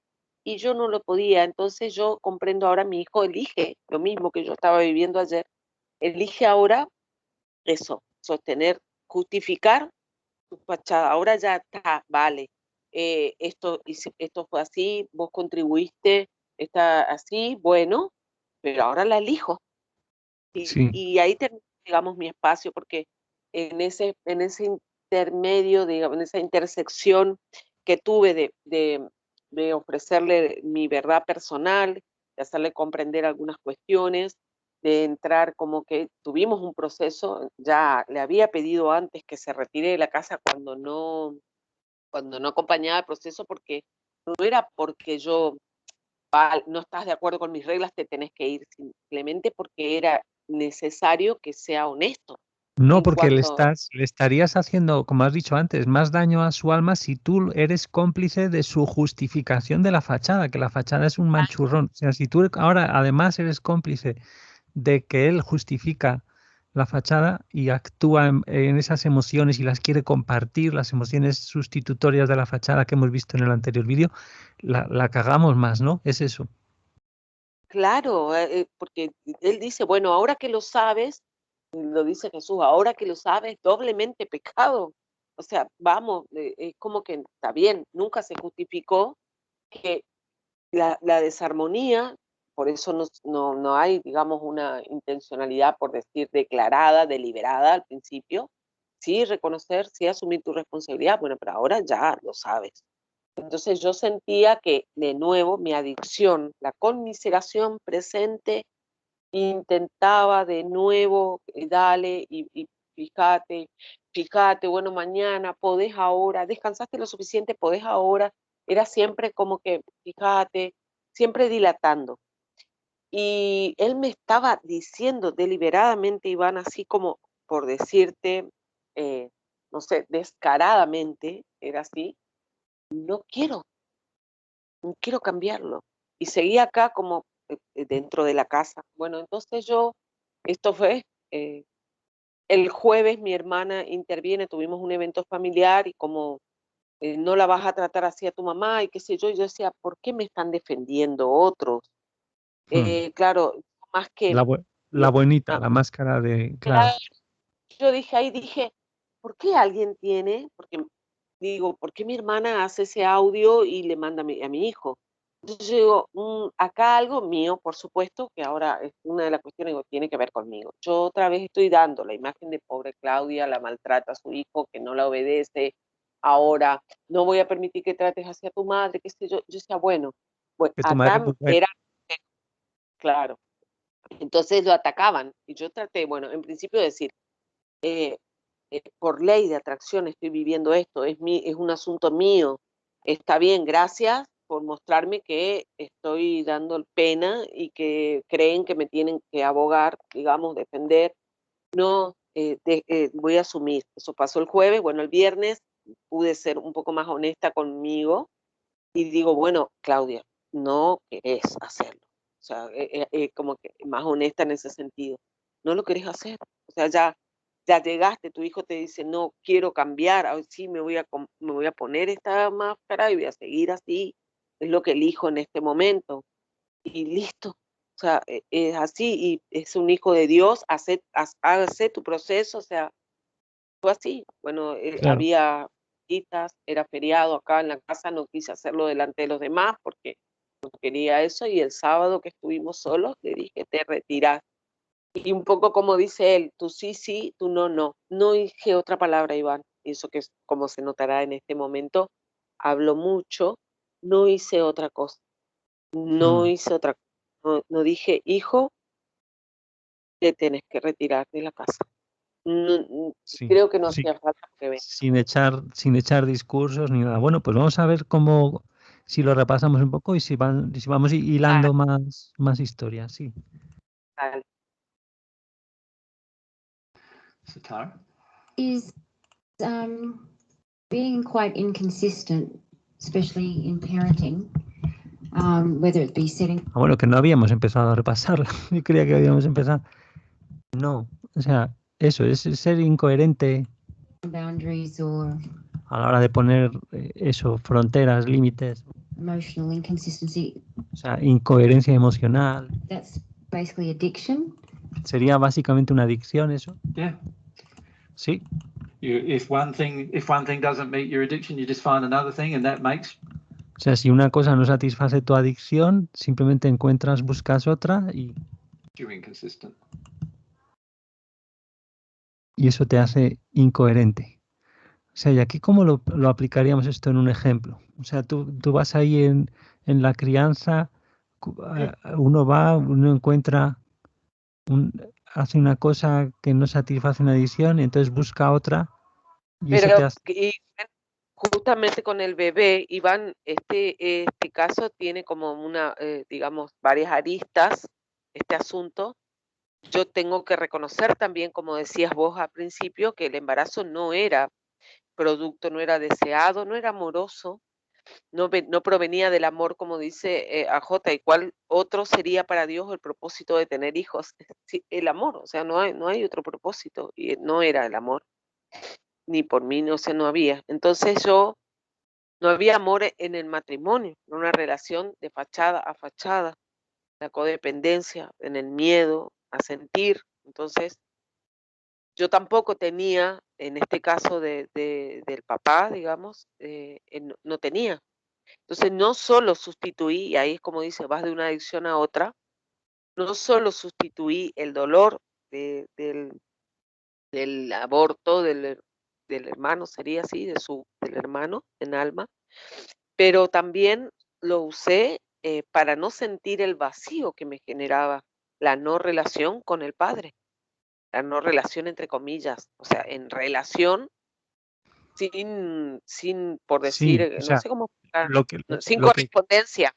[SPEAKER 2] Y yo no lo podía, entonces yo comprendo ahora, mi hijo elige lo mismo que yo estaba viviendo ayer, elige ahora eso, sostener, justificar su fachada. Ahora ya está, vale, esto fue así, vos contribuiste, está así, bueno, pero ahora la elijo.
[SPEAKER 1] Sí.
[SPEAKER 2] Y ahí termina, digamos, mi espacio, porque en ese intermedio, digamos, en esa intersección que tuve de ofrecerle mi verdad personal, de hacerle comprender algunas cuestiones, de entrar como que tuvimos un proceso, ya le había pedido antes que se retire de la casa cuando no acompañaba el proceso, porque no era porque yo no estás de acuerdo con mis reglas, te tenés que ir, simplemente porque era necesario que sea honesto
[SPEAKER 1] No,
[SPEAKER 2] en
[SPEAKER 1] porque
[SPEAKER 2] cuanto,
[SPEAKER 1] le estarías haciendo, como has dicho antes, más daño a su alma si tú eres cómplice de su justificación de la fachada, que la fachada es un manchurrón. O sea, si tú ahora además eres cómplice de que él justifica la fachada y actúa en esas emociones y las quiere compartir, las emociones sustitutorias de la fachada que hemos visto en el anterior vídeo, la cagamos más, ¿no? Es eso.
[SPEAKER 2] claro, porque él dice, bueno, ahora que lo sabes, lo dice Jesús, ahora que lo sabes, doblemente pecado. O sea, vamos, es como que está bien, nunca se justificó que la desarmonía, por eso no hay, digamos, una intencionalidad, por decir, declarada, deliberada al principio. Sí, reconocer, sí, asumir tu responsabilidad, bueno, pero ahora ya lo sabes. Entonces yo sentía que, de nuevo, mi adicción, la conmiseración presente, intentaba de nuevo, dale, y fíjate, bueno, mañana, podés ahora, descansaste lo suficiente, podés ahora. Era siempre como que, fíjate, siempre dilatando. Y él me estaba diciendo deliberadamente, Iván, así como por decirte, no sé, descaradamente, era así, no quiero, no quiero cambiarlo. Y seguía acá como dentro de la casa. Bueno, entonces esto fue, eh, el jueves mi hermana interviene, tuvimos un evento familiar y como no la vas a tratar así a tu mamá y qué sé yo, y yo decía, ¿por qué me están defendiendo otros?
[SPEAKER 1] Hmm.
[SPEAKER 2] Claro, más que
[SPEAKER 1] La buenita,
[SPEAKER 2] ah,
[SPEAKER 1] la máscara de, claro.
[SPEAKER 2] claro, yo dije, ¿por qué alguien tiene? Porque digo, ¿por qué mi hermana hace ese audio y le manda a mi hijo? Entonces yo digo, acá algo mío, por supuesto, que ahora es una de las cuestiones, digo, tiene que ver conmigo. Yo otra vez estoy dando la imagen de pobre Claudia, la maltrata a su hijo, que no la obedece. Ahora, no voy a permitir que trates hacia tu madre, qué sé yo. Yo decía, bueno,
[SPEAKER 1] Que tu madre es
[SPEAKER 2] acá
[SPEAKER 1] muy buena.
[SPEAKER 2] era claro. Entonces lo atacaban y yo traté, bueno, en principio de decir, eh, por ley de atracción estoy viviendo esto, es un asunto mío, está bien, gracias por mostrarme que estoy dando pena y que creen que me tienen que abogar, digamos, defender. No, voy a asumir. Eso pasó el jueves, bueno, el viernes pude ser un poco más honesta conmigo y digo, bueno, Claudia, no querés hacerlo. O sea, como que más honesta en ese sentido. No lo querés hacer. O sea, ya ya llegaste, tu hijo te dice, no, quiero cambiar, ahora sí me voy a poner esta máscara y voy a seguir así, es lo que elijo en este momento, y listo. O sea, es así, y es un hijo de Dios, hace tu proceso, o sea, fue así. Bueno,
[SPEAKER 1] Claro.
[SPEAKER 2] había citas, era feriado acá en la casa, no quise hacerlo delante de los demás porque no quería eso, y el sábado que estuvimos solos le dije, te retirás. Y un poco como dice él, tú sí, sí, tú no, no. No dije otra palabra, Iván. Y eso que es como se notará en este momento, hablo mucho, no hice otra cosa. No
[SPEAKER 1] Mm,
[SPEAKER 2] hice otra cosa. No, no dije, hijo, te tienes que retirar de la casa.
[SPEAKER 1] sí,
[SPEAKER 2] Creo que no
[SPEAKER 1] sí.
[SPEAKER 2] hacía falta que venga.
[SPEAKER 1] Sin echar discursos ni nada. Bueno, pues vamos a ver cómo, si lo repasamos un poco y si vamos
[SPEAKER 2] Ah,
[SPEAKER 1] hilando más historias, sí.
[SPEAKER 2] vale.
[SPEAKER 4] So, Tara?
[SPEAKER 3] Is being quite inconsistent, especially in parenting, whether it be setting
[SPEAKER 1] Ah, bueno, que no habíamos empezado a repasarla. Yo creía que habíamos empezado. No, o sea, eso es ser incoherente
[SPEAKER 3] boundaries or
[SPEAKER 1] a la hora de poner eso, fronteras, límites,
[SPEAKER 3] emotional inconsistency,
[SPEAKER 1] o sea, incoherencia emocional.
[SPEAKER 3] that's basically addiction.
[SPEAKER 1] Sería básicamente una adicción eso.
[SPEAKER 4] Yeah.
[SPEAKER 1] Sí,
[SPEAKER 4] If one thing doesn't meet your addiction, you just find another thing, and that makes
[SPEAKER 1] o sea, si una cosa no satisface tu adicción, simplemente buscas otra
[SPEAKER 4] you inconsistent.
[SPEAKER 1] y eso te hace incoherente. O sea, ¿y aquí cómo lo aplicaríamos esto en un ejemplo? O sea, tú vas ahí en la crianza, uno encuentra, hace una cosa que no satisface una adicción y entonces busca otra y eso te
[SPEAKER 2] Pero
[SPEAKER 1] hace...
[SPEAKER 2] bueno, justamente con el bebé, Iván, este caso tiene como digamos, varias aristas, este asunto. Yo tengo que reconocer también, como decías vos al principio, que el embarazo no era producto, no era deseado, no era amoroso, no provenía del amor, como dice AJ, y cuál otro sería para Dios el propósito de tener hijos. Sí, el amor, o sea, no hay otro propósito, y no era el amor, ni por mí, no sé, no había. Entonces no había amor en el matrimonio, en una relación de fachada a fachada, la codependencia, en el miedo a sentir. Entonces, yo tampoco tenía, en este caso del papá, digamos, no tenía. Entonces, no solo sustituí, y ahí es como dice, vas de una adicción a otra, no solo sustituí el dolor del aborto del hermano, sería así, del hermano en alma, pero también lo usé para no sentir el vacío que me generaba la no relación con el padre, la no relación entre comillas, o sea, en relación sin por decir,
[SPEAKER 1] Sí, o
[SPEAKER 2] no
[SPEAKER 1] sea,
[SPEAKER 2] sé cómo explicar,
[SPEAKER 1] lo que,
[SPEAKER 2] no, sin
[SPEAKER 1] lo que,
[SPEAKER 2] correspondencia,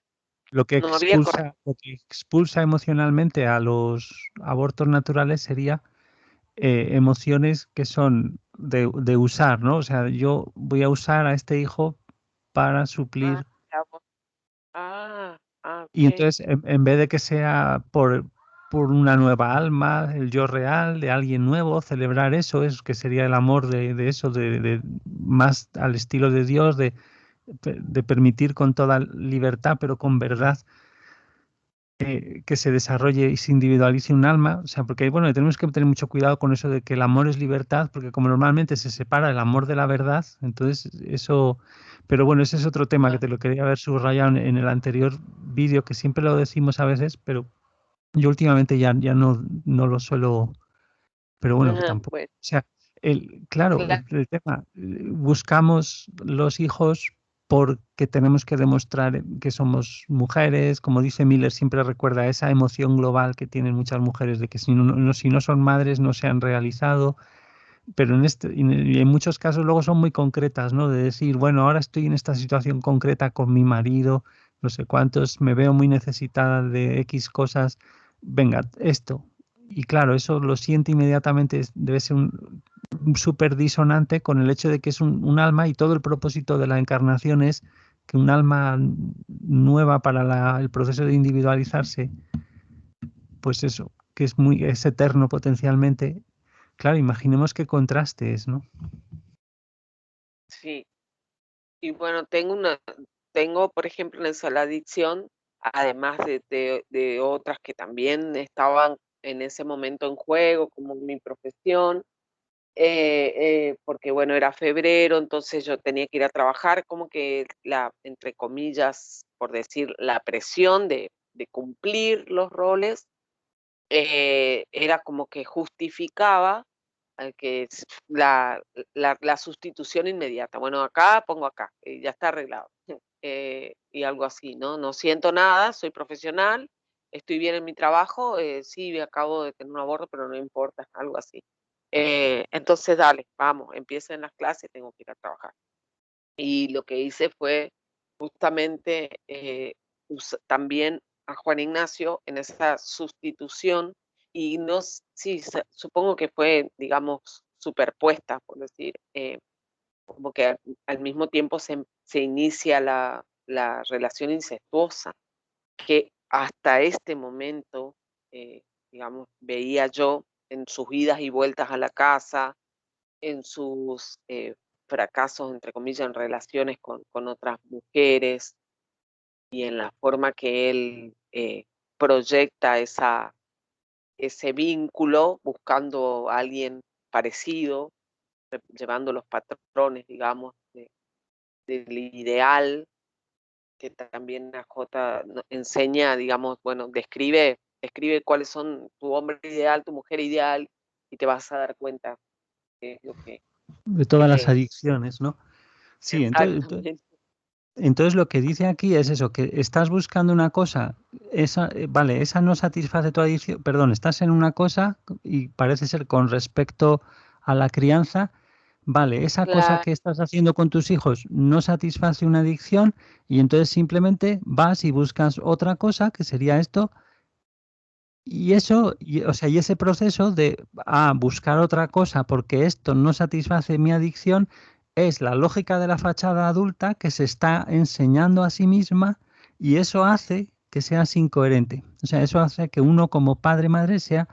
[SPEAKER 2] no había
[SPEAKER 1] lo que expulsa emocionalmente a los abortos naturales sería emociones que son de usar, ¿no? O sea, yo voy a usar a este hijo para suplir
[SPEAKER 2] correspondencia.
[SPEAKER 1] y
[SPEAKER 2] Ok.
[SPEAKER 1] entonces en vez de que sea por una nueva alma, el yo real de alguien nuevo, celebrar eso, es que sería el amor de eso, de más al estilo de Dios, de permitir con toda libertad, pero con verdad, que se desarrolle y se individualice un alma. O sea, porque bueno, tenemos que tener mucho cuidado con eso de que el amor es libertad, porque como normalmente se separa el amor de la verdad, entonces eso... Pero bueno, ese es otro tema que te lo quería haber subrayado en el anterior vídeo, que siempre lo decimos a veces, pero yo últimamente ya no lo suelo, pero bueno, que
[SPEAKER 2] Ajá,
[SPEAKER 1] tampoco.
[SPEAKER 2] bueno,
[SPEAKER 1] O sea, claro,
[SPEAKER 2] claro,
[SPEAKER 1] el tema, buscamos los hijos porque tenemos que demostrar que somos mujeres, como dice Miller, siempre recuerda esa emoción global que tienen muchas mujeres de que si no son madres no se han realizado, pero y en muchos casos luego son muy concretas, ¿no? De decir, bueno, ahora estoy en esta situación concreta con mi marido, no sé cuántos, me veo muy necesitada de X cosas, venga, esto. Y claro, eso lo siente inmediatamente, debe ser un súper disonante con el hecho de que es un alma y todo el propósito de la encarnación es que un alma nueva para el proceso de individualizarse, pues eso, que es eterno potencialmente, Claro, imaginemos qué contrastes, ¿no?
[SPEAKER 2] Sí. Y bueno, tengo, por ejemplo, en la adicción, además de otras que también estaban en ese momento en juego, como mi profesión, porque bueno, era febrero, entonces yo tenía que ir a trabajar, como que entre comillas, por decir, la presión de cumplir los roles, era como que justificaba que la sustitución inmediata. Bueno, acá pongo acá, ya está arreglado. Y algo así, ¿no? No siento nada, soy profesional, estoy bien en mi trabajo, sí, acabo de tener un aborto, pero no importa, algo así. Entonces, dale, vamos, empiecen las clases, tengo que ir a trabajar. Y lo que hice fue justamente también a Juan Ignacio en esa sustitución y no, sí, supongo que fue, digamos, superpuesta, por decir, como que al mismo tiempo se inicia la relación incestuosa, que hasta este momento, digamos, veía yo en sus idas y vueltas a la casa, en sus fracasos, entre comillas, en relaciones con otras mujeres y en la forma que él proyecta ese vínculo buscando a alguien parecido, llevando los patrones, digamos, del ideal, que también AJ enseña, digamos, bueno, describe cuáles son tu hombre ideal, tu mujer ideal, y te vas a dar cuenta de lo que
[SPEAKER 1] De todas las
[SPEAKER 2] es.
[SPEAKER 1] adicciones, ¿no? Sí,
[SPEAKER 2] Exactamente.
[SPEAKER 1] entonces lo que dice aquí es eso, que estás buscando una cosa, vale, esa no satisface tu adicción, perdón, estás en una cosa y parece ser con respecto a la crianza, vale, esa cosa
[SPEAKER 2] Claro,
[SPEAKER 1] que estás haciendo con tus hijos no satisface una adicción y entonces simplemente vas y buscas otra cosa, que sería esto, y eso, o sea, y ese proceso de buscar otra cosa porque esto no satisface mi adicción es la lógica de la fachada adulta que se está enseñando a sí misma y eso hace que seas incoherente. O sea, eso hace que uno como padre madre sea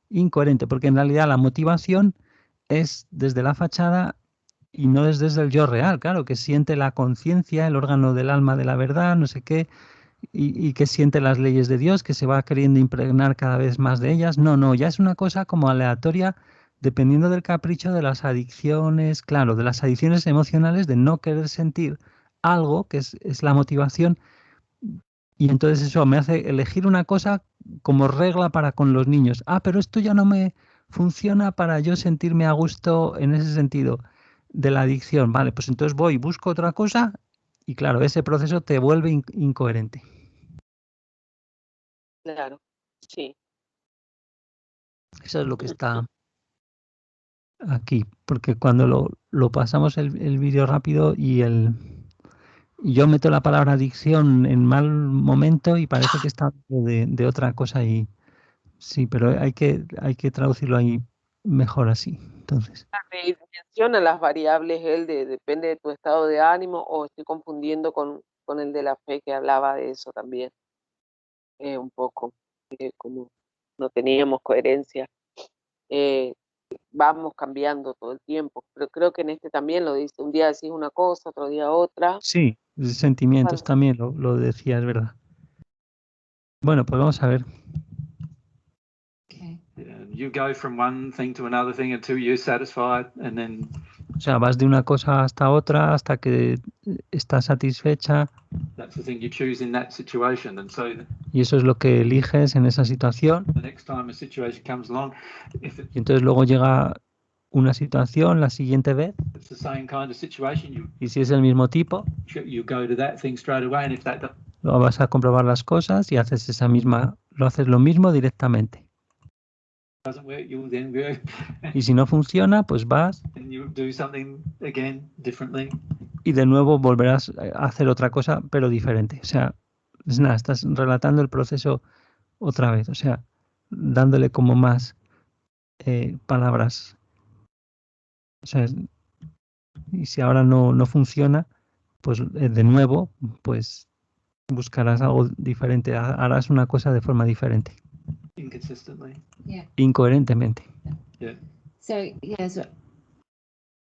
[SPEAKER 1] incoherente porque en realidad la motivación es desde la fachada y no es desde el yo real, claro, que siente la conciencia, el órgano del alma de la verdad, no sé qué, y que siente las leyes de Dios, que se va queriendo impregnar cada vez más de ellas. No, no, ya es una cosa como aleatoria dependiendo del capricho de las adicciones, claro, de las adicciones emocionales de no querer sentir algo, que es la motivación, y entonces eso me hace elegir una cosa como regla para con los niños. Ah, pero esto ya no me funciona para yo sentirme a gusto en ese sentido de la adicción. Vale, pues entonces voy, busco otra cosa y claro, ese proceso te vuelve incoherente.
[SPEAKER 2] claro, sí.
[SPEAKER 1] Eso es lo que está aquí, porque cuando lo pasamos el vídeo rápido y yo meto la palabra adicción en mal momento y parece que está de otra cosa y sí, pero hay que traducirlo ahí mejor así. Entonces,
[SPEAKER 2] Menciona las variables él depende de tu estado de ánimo o estoy confundiendo con el de la fe que hablaba de eso también, un poco, como no teníamos coherencia. Vamos cambiando todo el tiempo, pero creo que en este también lo dice, un día decís una cosa, otro día otra.
[SPEAKER 1] sí, sentimientos
[SPEAKER 2] Bueno,
[SPEAKER 1] también lo decía, es verdad. Bueno, pues vamos a ver.
[SPEAKER 3] Okay.
[SPEAKER 4] You go from one thing to another thing until you're satisfied, and then
[SPEAKER 1] O sea, vas de una cosa hasta otra hasta que estás satisfecha
[SPEAKER 4] that's the thing you choose in that situation. And so
[SPEAKER 1] y eso es lo que eliges en esa situación.
[SPEAKER 4] the next time a situation comes along, if
[SPEAKER 1] Y entonces luego llega una situación la siguiente vez
[SPEAKER 4] it's the same kind of situation,
[SPEAKER 1] y si es el mismo tipo,
[SPEAKER 4] you go to that thing straight away, and if that
[SPEAKER 1] luego vas a comprobar las cosas y haces lo haces lo mismo directamente.
[SPEAKER 4] doesn't work, you'll then go
[SPEAKER 1] Y si no funciona, pues vas
[SPEAKER 4] and you do something again differently.
[SPEAKER 1] y de nuevo volverás a hacer otra cosa, pero diferente. O sea, es nada, estás relatando el proceso otra vez, o sea, dándole como más palabras. O sea, y si ahora no funciona, pues de nuevo, pues buscarás algo diferente, harás una cosa de forma diferente,
[SPEAKER 4] Inconsistently.
[SPEAKER 3] Yeah.
[SPEAKER 1] incoherentemente.
[SPEAKER 4] Yeah.
[SPEAKER 3] So, yeah, so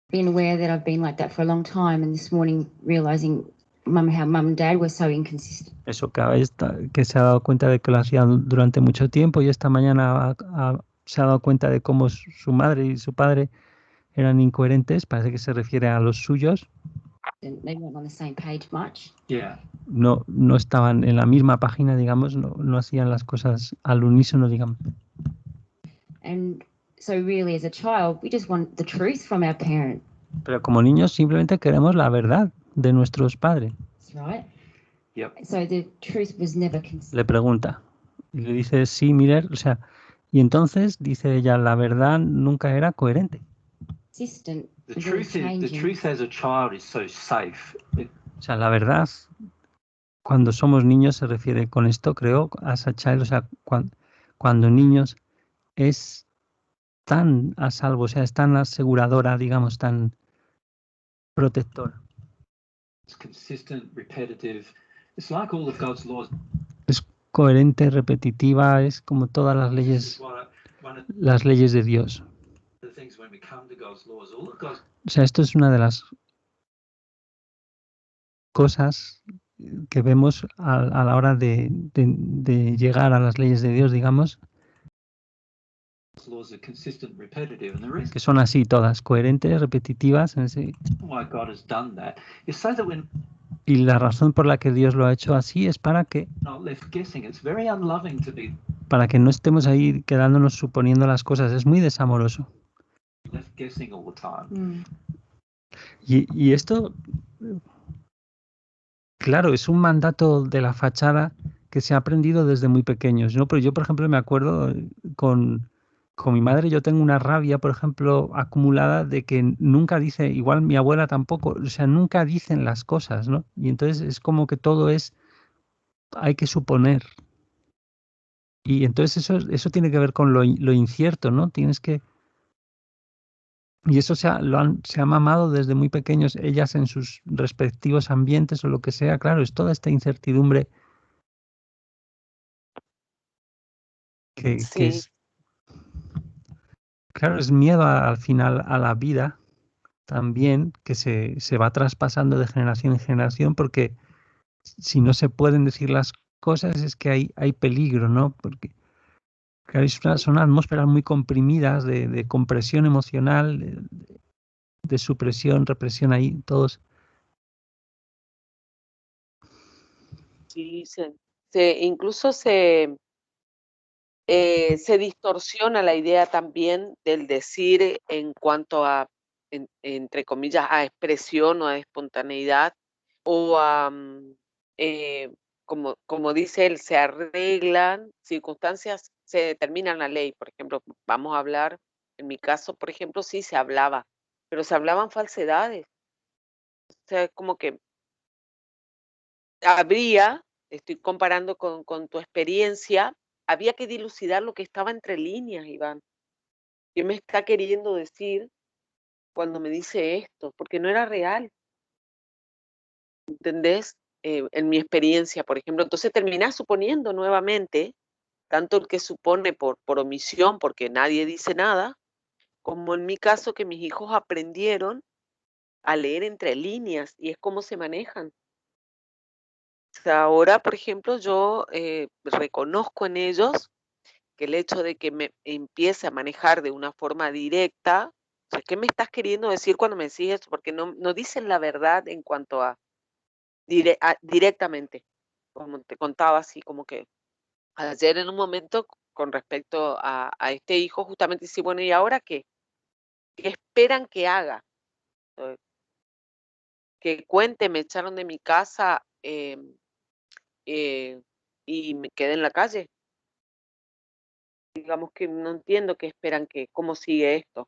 [SPEAKER 3] being aware that I've been like that for a long time, and this morning realizing how mum and dad were so inconsistent.
[SPEAKER 1] Eso, que se ha dado cuenta de que lo hacían durante mucho tiempo y esta mañana se ha dado cuenta de cómo su madre y su padre eran incoherentes. Parece que se refiere a los suyos.
[SPEAKER 3] They weren't on the same page much.
[SPEAKER 4] Yeah.
[SPEAKER 1] No estaban en la misma página, digamos, no hacían las cosas al unísono, digamos.
[SPEAKER 3] And so really as a child, we just want the truth from our parent.
[SPEAKER 1] Pero como niños simplemente queremos la verdad de nuestros padres.
[SPEAKER 3] That's right.
[SPEAKER 4] Yep.
[SPEAKER 3] So the truth was never
[SPEAKER 1] Le pregunta. Y le dice, sí, Miller, o sea, y entonces dice ella, la verdad nunca era coherente.
[SPEAKER 3] consistent.
[SPEAKER 4] The truth as a child is so safe.
[SPEAKER 1] O sea, la verdad, cuando somos niños se refiere con esto, creo, as a child, o sea, cuando niños es tan a salvo, o sea, es tan aseguradora, digamos, tan protectora.
[SPEAKER 4] It's consistent, repetitive. It's like all of God's laws.
[SPEAKER 1] Es coherente, repetitiva, es como todas las leyes de Dios. O sea, esto es una de las cosas que vemos a la hora de llegar a las leyes de Dios, digamos, que son así todas, coherentes, repetitivas. Y la razón por la que Dios lo ha hecho así es para que no estemos ahí quedándonos suponiendo las cosas. Es muy desamoroso. Y esto, claro, es un mandato de la fachada que se ha aprendido desde muy pequeños, ¿no? Pero yo, por ejemplo, me acuerdo con mi madre, yo tengo una rabia, por ejemplo, acumulada de que nunca dice, igual mi abuela tampoco, o sea, nunca dicen las cosas, ¿no? Y entonces es como que todo hay que suponer. Y entonces eso tiene que ver con lo incierto, ¿no? Tienes que... Y eso se ha mamado desde muy pequeños, ellas en sus respectivos ambientes o lo que sea, claro, es toda esta incertidumbre que es... Claro, es miedo al final a la vida también, que se va traspasando de generación en generación, porque si no se pueden decir las cosas es que hay peligro, ¿no? Porque claro, son atmósferas muy comprimidas de compresión emocional, de supresión, represión ahí, todos.
[SPEAKER 2] Sí, incluso se distorsiona la idea también del decir en cuanto a, entre comillas, a expresión o a espontaneidad o a, como dice él, se arreglan circunstancias, se determina la ley. Por ejemplo, vamos a hablar, en mi caso, por ejemplo, sí se hablaba, pero se hablaban falsedades. O sea, como que estoy comparando con tu experiencia, había que dilucidar lo que estaba entre líneas, Iván. ¿Qué me está queriendo decir cuando me dice esto? Porque no era real, ¿entendés? En mi experiencia, por ejemplo. Entonces terminás suponiendo nuevamente, tanto el que supone por omisión, porque nadie dice nada, como en mi caso que mis hijos aprendieron a leer entre líneas y es cómo se manejan. O sea, ahora, por ejemplo, yo reconozco en ellos que el hecho de que me empiece a manejar de una forma directa, o sea, ¿qué me estás queriendo decir cuando me decís esto? Porque no dicen la verdad en cuanto a, directamente, como te contaba, así como que ayer en un momento con respecto a este hijo, justamente decir, bueno, ¿y ahora qué? ¿Qué esperan que haga? Que cuente, me echaron de mi casa y me quedé en la calle. Digamos que no entiendo qué esperan cómo sigue esto.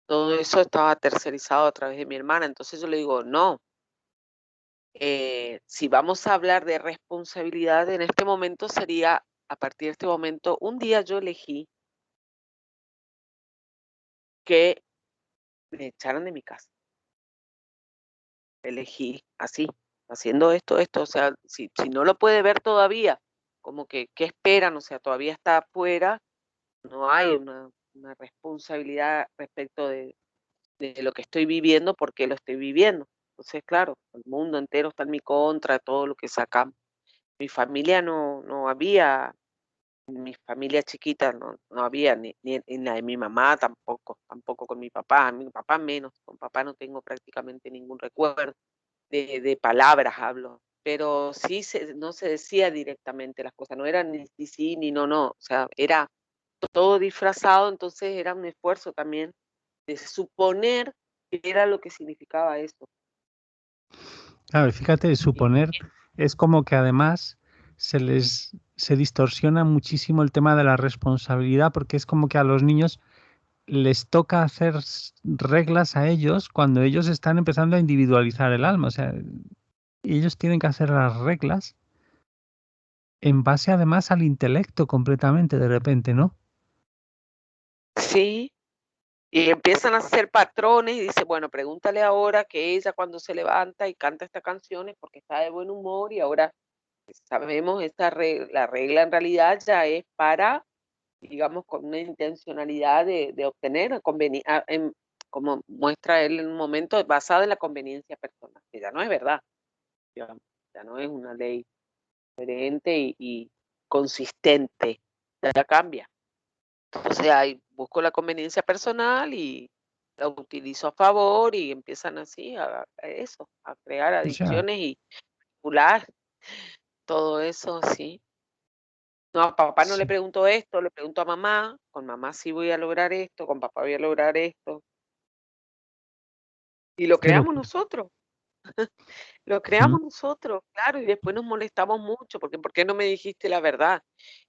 [SPEAKER 2] Todo eso estaba tercerizado a través de mi hermana. Entonces yo le digo, no, si vamos a hablar de responsabilidad en este momento sería, a partir de este momento, un día yo elegí que me echaran de mi casa. Elegí así, haciendo esto, o sea, si no lo puede ver todavía, como que, ¿qué esperan? O sea, todavía está afuera, no hay una responsabilidad respecto de lo que estoy viviendo, porque lo estoy viviendo. Entonces, claro, el mundo entero está en mi contra, todo lo que sacamos. Mi familia no había, mi familia chiquita no había, ni en la de mi mamá tampoco con mi papá menos, con papá no tengo prácticamente ningún recuerdo, de palabras hablo, pero sí no se decía directamente las cosas, no eran ni sí ni no, o sea, era todo disfrazado, entonces era un esfuerzo también de suponer que era lo que significaba eso.
[SPEAKER 1] Claro, fíjate,
[SPEAKER 2] Y
[SPEAKER 1] suponer es como que además se distorsiona muchísimo el tema de la responsabilidad, porque es como que a los niños les toca hacer reglas a ellos cuando ellos están empezando a individualizar el alma. O sea, ellos tienen que hacer las reglas en base además al intelecto completamente de repente, ¿no?
[SPEAKER 2] sí, y empiezan a hacer patrones y dice, bueno, pregúntale ahora que ella cuando se levanta y canta estas canciones porque está de buen humor y ahora sabemos la regla en realidad ya es para, digamos, con una intencionalidad de obtener, como muestra él en un momento, basada en la conveniencia personal, que ya no es verdad, digamos, ya no es una ley coherente y consistente, ya cambia. Entonces ahí busco la conveniencia personal y la utilizo a favor y empiezan así a eso, a crear
[SPEAKER 1] O sea,
[SPEAKER 2] adicciones y manipular todo eso, sí. No, a papá no le
[SPEAKER 1] sí,
[SPEAKER 2] pregunto esto, le pregunto a mamá, con mamá sí voy a lograr esto, con papá voy a lograr esto. Y lo
[SPEAKER 1] qué
[SPEAKER 2] creamos
[SPEAKER 1] locura.
[SPEAKER 2] nosotros, lo
[SPEAKER 1] Ujú.
[SPEAKER 2] creamos nosotros, claro, y después nos molestamos mucho, porque ¿por qué no me dijiste la verdad?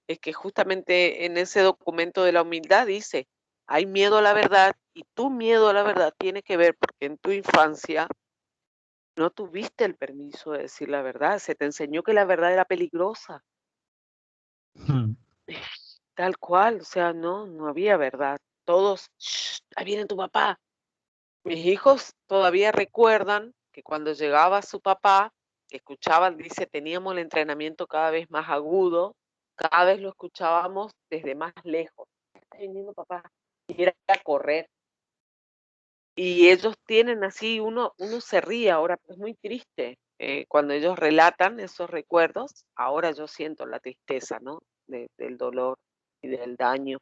[SPEAKER 2] Es que justamente en ese documento de la humildad dice, hay miedo a la verdad y tu miedo a la verdad tiene que ver porque en tu infancia no tuviste el permiso de decir la verdad, se te enseñó que la verdad era peligrosa,
[SPEAKER 1] Mm.
[SPEAKER 2] tal cual, o sea, no había verdad. Todos, "Shh, ahí viene tu papá". Mis hijos todavía recuerdan que cuando llegaba su papá, que escuchaban, dice, teníamos el entrenamiento cada vez más agudo, cada vez lo escuchábamos desde más lejos. Está viniendo papá. Y era a correr. Y ellos tienen así, uno se ríe ahora, pero es muy triste. Cuando ellos relatan esos recuerdos, ahora yo siento la tristeza, ¿no? Del dolor y del daño.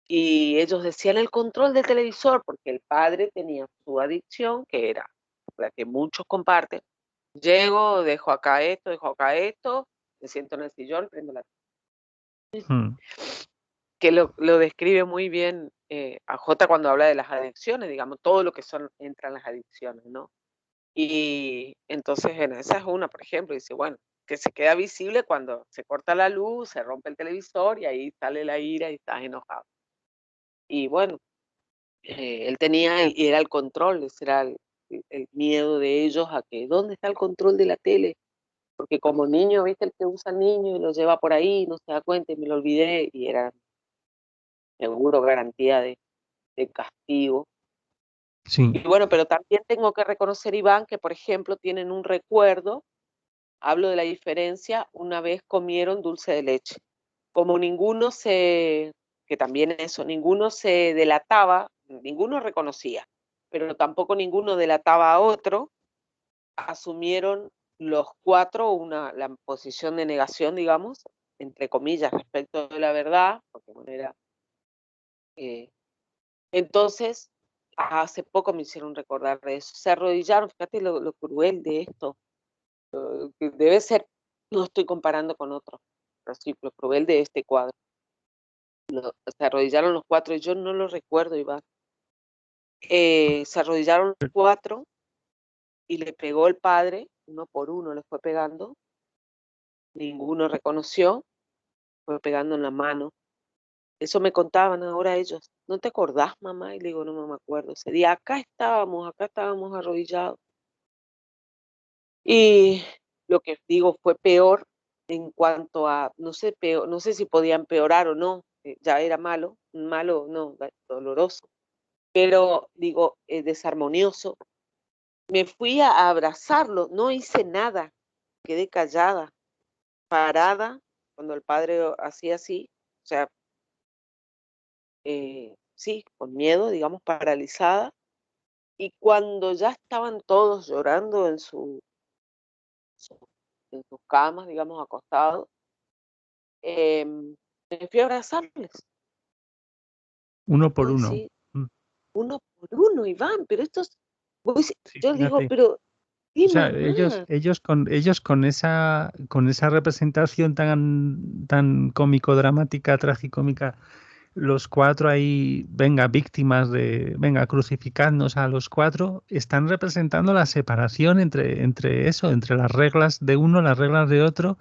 [SPEAKER 2] Y ellos decían el control del televisor, porque el padre tenía su adicción, que era la que muchos comparten. Llego, dejo acá esto, me siento en el sillón, prendo la
[SPEAKER 1] Mm.
[SPEAKER 2] que lo describe muy bien a Jota cuando habla de las adicciones, digamos, todo lo que son entran las adicciones, ¿no? Y entonces, bueno, esa es una, por ejemplo, dice, bueno, que se queda visible cuando se corta la luz, se rompe el televisor y ahí sale la ira y estás enojado. Y bueno, él tenía y era el control, ese era el miedo de ellos a que, ¿dónde está el control de la tele? Porque como niño, ¿viste? El que usa niño y lo lleva por ahí, no se da cuenta y me lo olvidé y era seguro garantía de castigo.
[SPEAKER 1] Sí.
[SPEAKER 2] Y bueno, pero también tengo que reconocer, Iván, que por ejemplo tienen un recuerdo, hablo de la diferencia, una vez comieron dulce de leche. Como que también eso, ninguno se delataba, ninguno reconocía, pero tampoco ninguno delataba a otro, asumieron los cuatro la posición de negación, digamos, entre comillas, respecto de la verdad, porque bueno, era... eh, entonces, hace poco me hicieron recordar de eso, se arrodillaron, fíjate lo cruel de esto, que debe ser, no estoy comparando con otro, pero sí, lo cruel de este cuadro. Se arrodillaron los cuatro, y yo no lo recuerdo, Iván. Se arrodillaron los cuatro y le pegó el padre, uno por uno le fue pegando, ninguno reconoció, fue pegando en la mano. Eso me contaban ahora ellos. ¿No te acordás, mamá? Y le digo, no me acuerdo. Ese día acá estábamos arrodillados. Y lo que digo fue peor en cuanto a, no sé, peor, no sé si podía empeorar o no, ya era malo, no, doloroso, pero digo, desarmonioso. Me fui a abrazarlo, no hice nada, quedé callada, parada, cuando el padre hacía así, o sea, sí, con miedo, digamos, paralizada. Y cuando ya estaban todos llorando su- en sus camas, digamos, acostados, me fui a abrazarles.
[SPEAKER 1] Uno por
[SPEAKER 2] Vos
[SPEAKER 1] uno.
[SPEAKER 2] decís, uno por uno, Iván, pero vos decís-
[SPEAKER 1] Sí,
[SPEAKER 2] yo digo,
[SPEAKER 1] fíjate.
[SPEAKER 2] pero,
[SPEAKER 1] O
[SPEAKER 2] ¿qué
[SPEAKER 1] sea,
[SPEAKER 2] mamá?
[SPEAKER 1] ellos con esa representación tan cómico-dramática, tragicómica, los cuatro ahí, venga, víctimas venga, crucificadnos a los cuatro, están representando la separación entre eso, entre las reglas de uno, las reglas de otro,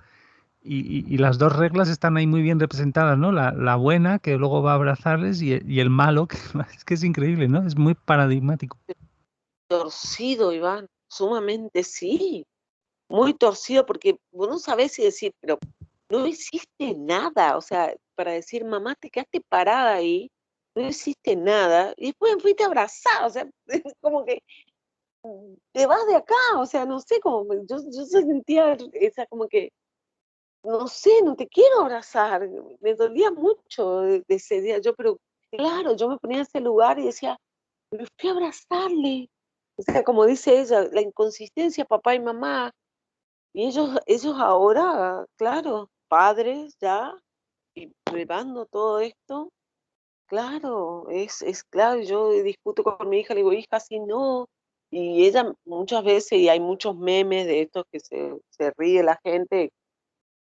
[SPEAKER 1] y las dos reglas están ahí muy bien representadas, ¿no? La buena, que luego va a abrazarles, y el malo, que es que es increíble, ¿no? Es muy paradigmático.
[SPEAKER 2] Torcido, Iván, sumamente sí, muy torcido, porque vos no sabés si decir, pero no hiciste nada, o sea, para decir, mamá, te quedaste parada ahí, no hiciste nada, y después me fuiste a abrazar, o sea, es como que te vas de acá, o sea, no sé, como, yo sentía esa como que, no sé, no te quiero abrazar, me dolía mucho de ese día, pero claro, yo me ponía en ese lugar y decía, me fui a abrazarle, o sea, como dice ella, la inconsistencia, papá y mamá, y ellos ahora, claro, padres ya, y llevando todo esto, claro, es claro, yo discuto con mi hija, le digo, hija, así no, y ella muchas veces, y hay muchos memes de estos que se ríe la gente,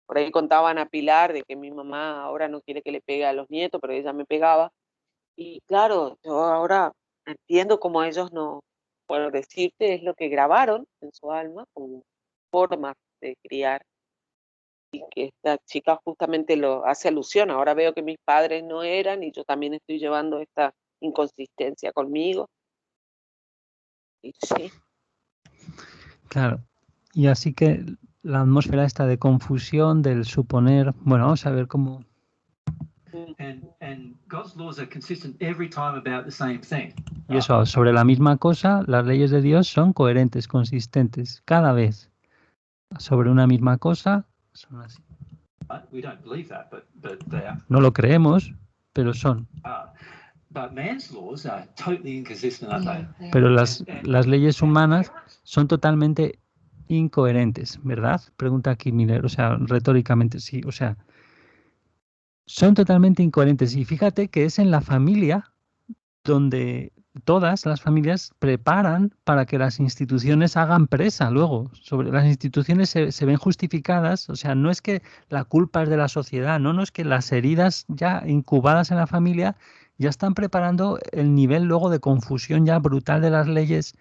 [SPEAKER 2] por ahí contaban a Pilar de que mi mamá ahora no quiere que le pegue a los nietos, pero ella me pegaba, y claro, yo ahora entiendo cómo ellos no, bueno, decirte es lo que grabaron en su alma como forma de criar, y que esta chica justamente lo hace alusión. Ahora veo que mis padres no eran y yo también estoy llevando esta inconsistencia conmigo. Y sí,
[SPEAKER 1] Claro. Y así que la atmósfera esta de confusión, del suponer, bueno, vamos a ver cómo.
[SPEAKER 4] And God's laws are consistent every time about the same thing.
[SPEAKER 1] Y eso, sobre la misma cosa, las leyes de Dios son coherentes, consistentes, cada vez. Sobre una misma cosa, son así.
[SPEAKER 4] We don't believe that, but they are.
[SPEAKER 1] No lo creemos, pero son.
[SPEAKER 4] But man's laws are totally inconsistent, aren't they?
[SPEAKER 1] Pero las leyes humanas son totalmente incoherentes, ¿verdad? Pregunta aquí Miller, o sea, retóricamente, sí, o sea, son totalmente incoherentes. Y fíjate que es en la familia donde todas las familias preparan para que las instituciones hagan presa luego. Sobre las instituciones se ven justificadas, o sea, no es que la culpa es de la sociedad, no es que las heridas ya incubadas en la familia ya están preparando el nivel luego de confusión ya brutal de las leyes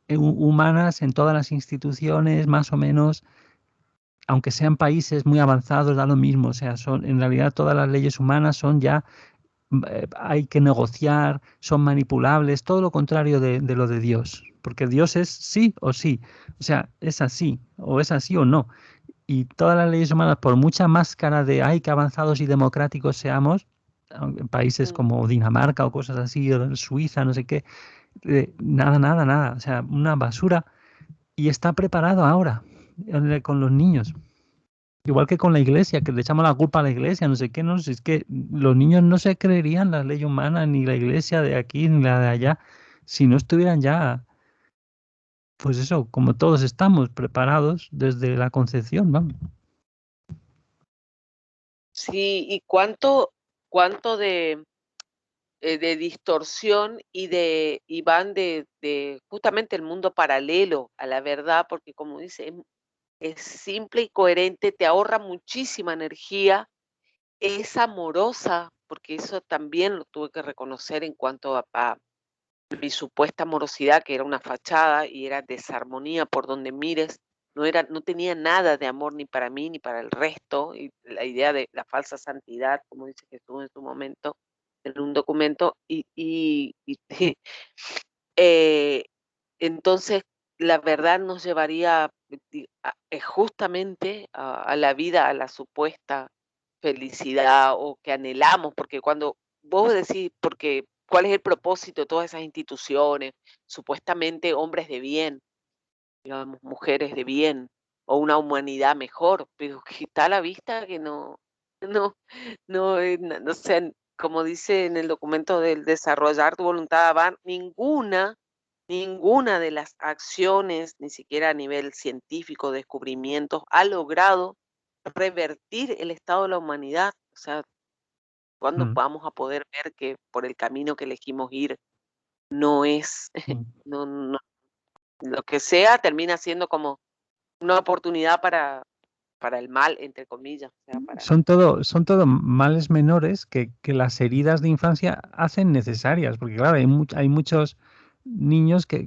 [SPEAKER 1] humanas en todas las instituciones, más o menos, aunque sean países muy avanzados, da lo mismo, o sea, son en realidad todas las leyes humanas son ya hay que negociar, son manipulables, todo lo contrario de lo de Dios, porque Dios es sí o sí, o sea, es así, o es así o no. Y todas las leyes humanas, por mucha máscara de ay, que avanzados y democráticos seamos, en países como Dinamarca o cosas así, o Suiza, no sé qué, nada, o sea, una basura. Y está preparado ahora con los niños. Igual que con la iglesia, que le echamos la culpa a la iglesia, no sé qué, no sé, es que los niños no se creerían la ley humana, ni la iglesia de aquí, ni la de allá, si no estuvieran ya, pues eso, como todos estamos preparados desde la concepción, vamos.
[SPEAKER 2] sí, y cuánto de distorsión y van de justamente el mundo paralelo a la verdad, porque como dice, es simple y coherente, te ahorra muchísima energía, es amorosa, porque eso también lo tuve que reconocer en cuanto a mi supuesta amorosidad, que era una fachada y era desarmonía por donde mires, no tenía nada de amor ni para mí ni para el resto, y la idea de la falsa santidad, como dice Jesús en su momento, en un documento, eh, entonces la verdad nos llevaría justamente a la vida, a la supuesta felicidad o que anhelamos, porque cuando vos decís, porque ¿cuál es el propósito de todas esas instituciones? Supuestamente hombres de bien, digamos, mujeres de bien, o una humanidad mejor, pero que está a la vista que no, no, no, no sé, como dice en el documento del desarrollar tu voluntad, ninguna de las acciones, ni siquiera a nivel científico, descubrimientos, ha logrado revertir el estado de la humanidad. O sea, ¿cuándo
[SPEAKER 1] Mm,
[SPEAKER 2] vamos a poder ver que por el camino que elegimos ir no es,
[SPEAKER 1] mm.
[SPEAKER 2] no, lo que sea termina siendo como una oportunidad para el mal, entre comillas? O sea,
[SPEAKER 1] Son todo males menores que las heridas de infancia hacen necesarias, porque claro, hay muchos niños que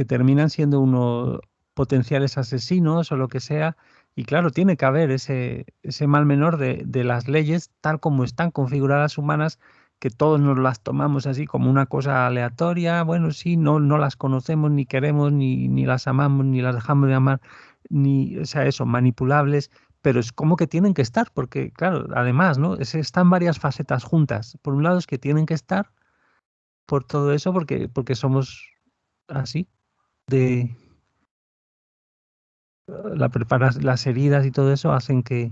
[SPEAKER 1] terminan siendo unos potenciales asesinos o lo que sea, y claro, tiene que haber ese mal menor de las leyes tal como están configuradas humanas, que todos nos las tomamos así como una cosa aleatoria. Bueno, sí, no las conocemos, ni queremos, ni las amamos, ni las dejamos de amar, ni, o sea, eso, manipulables, pero es como que tienen que estar, porque claro, además, ¿no? Están varias facetas juntas. Por un lado es que tienen que estar por todo eso, porque somos así, de las heridas y todo eso hacen que...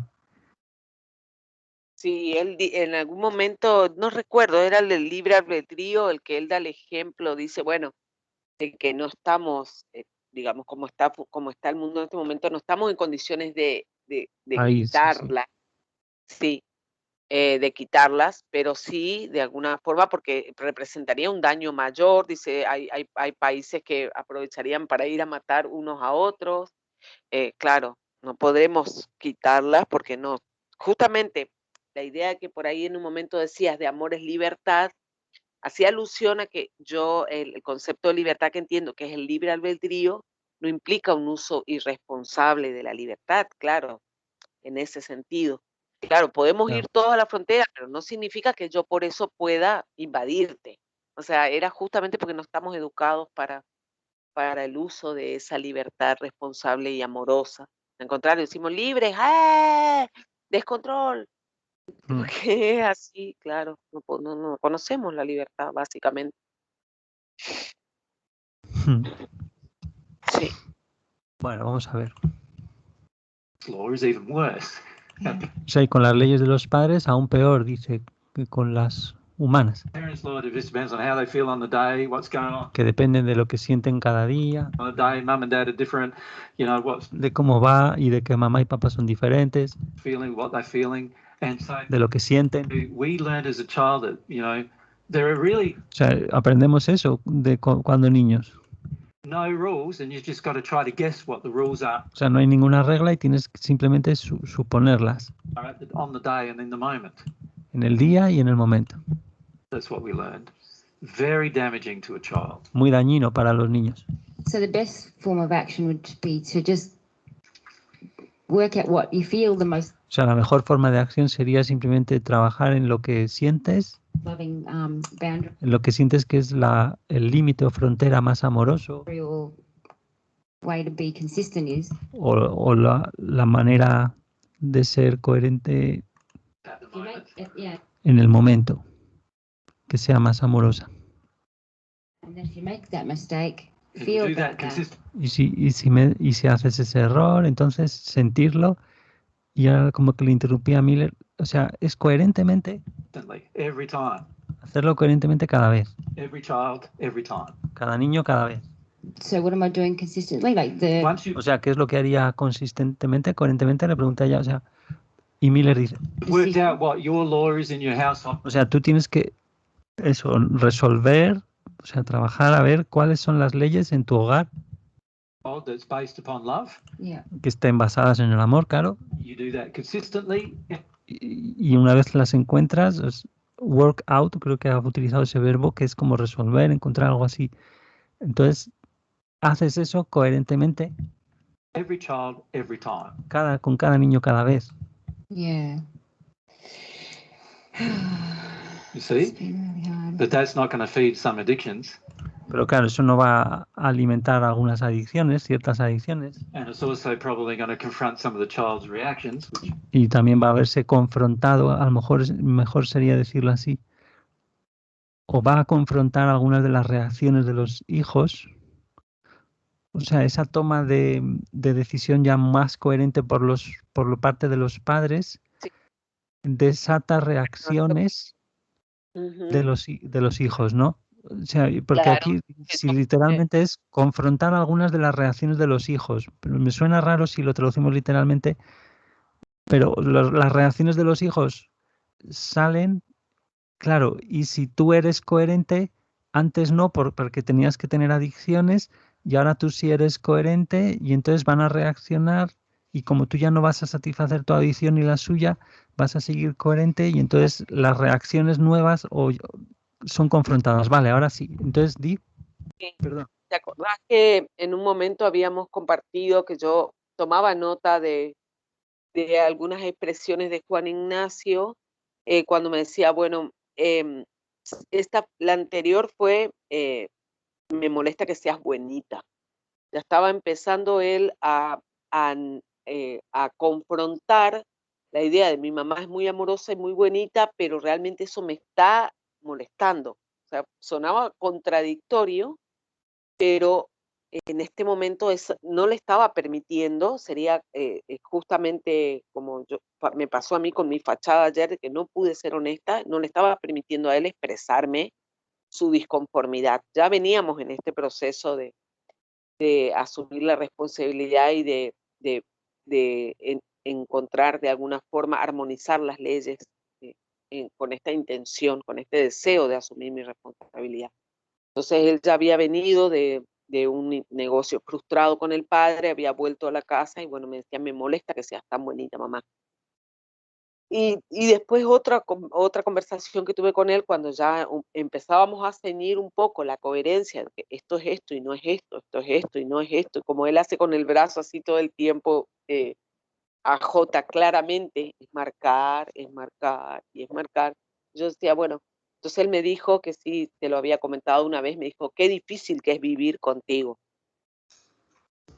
[SPEAKER 2] sí, en algún momento, no recuerdo, era el del libre albedrío, el que él da el ejemplo, dice, bueno, de que no estamos, digamos, como está el mundo en este momento, no estamos en condiciones de
[SPEAKER 1] Ahí, sí, sí.
[SPEAKER 2] quitarlas, sí, de quitarlas, pero sí, de alguna forma, porque representaría un daño mayor. Dice, hay países que aprovecharían para ir a matar unos a otros. Claro, no podremos quitarlas porque no. Justamente la idea que por ahí en un momento decías de amor es libertad, hacía alusión a que yo, el concepto de libertad que entiendo, que es el libre albedrío, no implica un uso irresponsable de la libertad, claro, en ese sentido. Claro, podemos
[SPEAKER 1] Claro.
[SPEAKER 2] ir todos a la frontera, pero no significa que yo por eso pueda invadirte. O sea, era justamente porque no estamos educados para el uso de esa libertad responsable y amorosa. Al contrario, decimos libres, ¡ah! Descontrol.
[SPEAKER 1] Mm.
[SPEAKER 2] Porque es así, claro, no conocemos la libertad, básicamente. Sí.
[SPEAKER 1] Bueno, vamos a ver.
[SPEAKER 4] Law is even worse.
[SPEAKER 1] O sea, y con las leyes de los padres aún peor, dice, que con las humanas,
[SPEAKER 4] Parents' law just depends on how they feel on the day, what's going on
[SPEAKER 1] que dependen de lo que sienten cada día,
[SPEAKER 4] on the day. Mum and dad are different, what's
[SPEAKER 1] de cómo va y de que mamá y papá son diferentes,
[SPEAKER 4] feeling, what they're feeling. And so
[SPEAKER 1] de lo que sienten.
[SPEAKER 4] we learned as a child that, there are really
[SPEAKER 1] O sea, aprendemos eso de cuando niños.
[SPEAKER 4] no rules, and you've just got to try to guess what the rules are
[SPEAKER 1] O sea, no hay ninguna regla y tienes que simplemente suponerlas
[SPEAKER 4] on the day and in the moment.
[SPEAKER 1] en el día y en el momento.
[SPEAKER 4] That's what we learned. Very damaging to a child.
[SPEAKER 1] Muy dañino para los niños.
[SPEAKER 3] So the best form of action would be to just work out what you feel the most
[SPEAKER 1] O sea, la mejor forma de acción sería simplemente trabajar en lo que sientes,
[SPEAKER 3] loving boundary
[SPEAKER 1] en lo que sientes que es el límite o frontera más amoroso,
[SPEAKER 3] or way to be consistent is.
[SPEAKER 1] o la manera de ser coherente
[SPEAKER 4] At the
[SPEAKER 3] If you
[SPEAKER 4] moment.
[SPEAKER 3] make, yeah,
[SPEAKER 1] en el momento, que sea más amorosa.
[SPEAKER 3] and if you make that mistake,
[SPEAKER 4] If
[SPEAKER 3] feel
[SPEAKER 4] you do that
[SPEAKER 3] about that.
[SPEAKER 4] consistently,
[SPEAKER 1] Y si haces ese error, entonces sentirlo, y ahora como que le interrumpí a Miller, o sea, es coherentemente,
[SPEAKER 4] every time,
[SPEAKER 1] hacerlo coherentemente cada vez,
[SPEAKER 4] every child, every time.
[SPEAKER 1] cada niño cada vez.
[SPEAKER 3] So what am I doing consistently? Like the
[SPEAKER 4] Once you've
[SPEAKER 1] O sea, ¿qué es lo que haría consistentemente, coherentemente? Le pregunté a ella, o sea, y Miller dice,
[SPEAKER 4] worked out what your law is in your household,
[SPEAKER 1] o sea, tú tienes que eso, resolver, o sea, trabajar a ver cuáles son las leyes en tu hogar
[SPEAKER 4] that's based upon love.
[SPEAKER 3] yeah.
[SPEAKER 1] que estén basadas en el amor, claro,
[SPEAKER 4] You do that consistently.
[SPEAKER 1] y una vez las encuentras, work out, creo que ha utilizado ese verbo, que es como resolver, encontrar algo así. Entonces, haces eso coherentemente
[SPEAKER 4] Every child, every time.
[SPEAKER 1] con cada niño cada vez.
[SPEAKER 3] Yeah.
[SPEAKER 4] You see?
[SPEAKER 3] It's been really hard.
[SPEAKER 4] But that's not going to feed some addictions.
[SPEAKER 1] Pero claro, eso no va a alimentar algunas adicciones, ciertas adicciones,
[SPEAKER 4] And it's also probably going to confront some of the child's reactions, which
[SPEAKER 1] y también va a verse confrontado, a lo mejor sería decirlo así, o va a confrontar algunas de las reacciones de los hijos. O sea, esa toma de decisión ya más coherente por parte de los padres
[SPEAKER 2] Sí.
[SPEAKER 1] desata reacciones
[SPEAKER 2] Ujú,
[SPEAKER 1] de los hijos, ¿no? O sea, porque
[SPEAKER 2] claro,
[SPEAKER 1] aquí
[SPEAKER 2] que
[SPEAKER 1] si
[SPEAKER 2] no,
[SPEAKER 1] literalmente es confrontar algunas de las reacciones de los hijos, pero me suena raro si lo traducimos literalmente, pero las reacciones de los hijos salen, claro, y si tú eres coherente, antes no, porque tenías que tener adicciones, y ahora tú sí eres coherente, y entonces van a reaccionar, y como tú ya no vas a satisfacer tu adicción ni la suya, vas a seguir coherente, y entonces las reacciones nuevas son confrontadas. Vale, ahora sí. Entonces,
[SPEAKER 2] sí.
[SPEAKER 1] perdón.
[SPEAKER 2] ¿Te acordás que en un momento habíamos compartido que yo tomaba nota de algunas expresiones de Juan Ignacio, cuando me decía, bueno, la anterior fue, me molesta que seas buenita. Ya estaba empezando él a confrontar la idea de mi mamá es muy amorosa y muy buenita, pero realmente eso me está molestando. O sea, sonaba contradictorio, pero en este momento no le estaba permitiendo, sería justamente como me pasó a mí con mi fachada ayer, de que no pude ser honesta, no le estaba permitiendo a él expresarme su disconformidad. Ya veníamos en este proceso de asumir la responsabilidad y de, encontrar de alguna forma, armonizar las leyes con esta intención, con este deseo de asumir mi responsabilidad. Entonces él ya había venido de un negocio frustrado con el padre, había vuelto a la casa y bueno, me decía, me molesta que seas tan bonita, mamá. Y después otra conversación que tuve con él cuando ya empezábamos a ceñir un poco la coherencia, de que esto es esto y no es esto, esto es esto y no es esto, y como él hace con el brazo así todo el tiempo, a J claramente, es marcar y es marcar. Yo decía, bueno, entonces él me dijo que sí, te lo había comentado una vez, me dijo, qué difícil que es vivir contigo.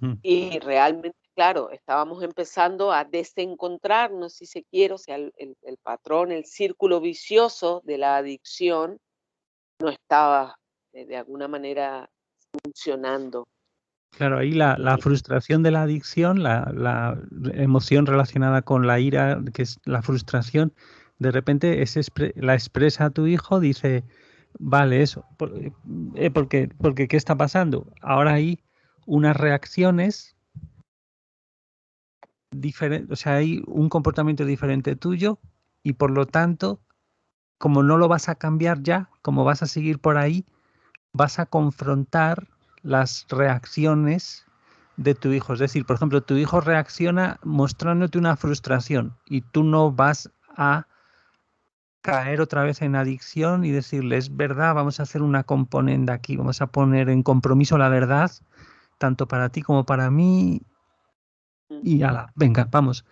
[SPEAKER 1] Mm.
[SPEAKER 2] Y realmente, claro, estábamos empezando a desencontrarnos, si se quiere, o sea, el patrón, el círculo vicioso de la adicción no estaba de alguna manera funcionando.
[SPEAKER 1] Claro, ahí la frustración de la adicción, la emoción relacionada con la ira, que es la frustración, de repente la expresa a tu hijo, dice, vale, eso, porque ¿qué está pasando? Ahora hay unas reacciones diferentes, o sea, hay un comportamiento diferente tuyo y por lo tanto, como no lo vas a cambiar ya, como vas a seguir por ahí, vas a confrontar las reacciones de tu hijo. Es decir, por ejemplo, tu hijo reacciona mostrándote una frustración y tú no vas a caer otra vez en adicción y decirle, es verdad, vamos a hacer una componenda aquí, vamos a poner en compromiso la verdad, tanto para ti como para mí, y ala, venga, vamos.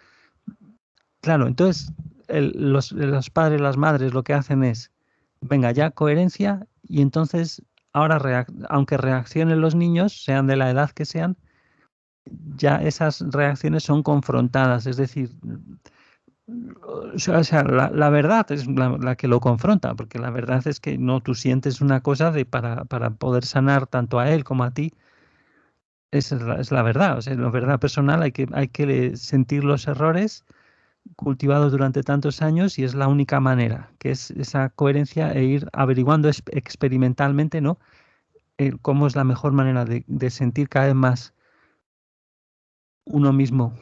[SPEAKER 1] Claro, entonces los padres, las madres lo que hacen es, venga, ya coherencia, y entonces ahora, aunque reaccionen los niños, sean de la edad que sean, ya esas reacciones son confrontadas, es decir, o sea, la verdad es la que lo confronta, porque la verdad es que no, tú sientes una cosa para poder sanar tanto a él como a ti, esa es la verdad, o sea, la verdad personal hay que sentir los errores cultivados durante tantos años y es la única manera, que es esa coherencia e ir averiguando experimentalmente, ¿no? Cómo es la mejor manera de sentir cada vez más uno mismo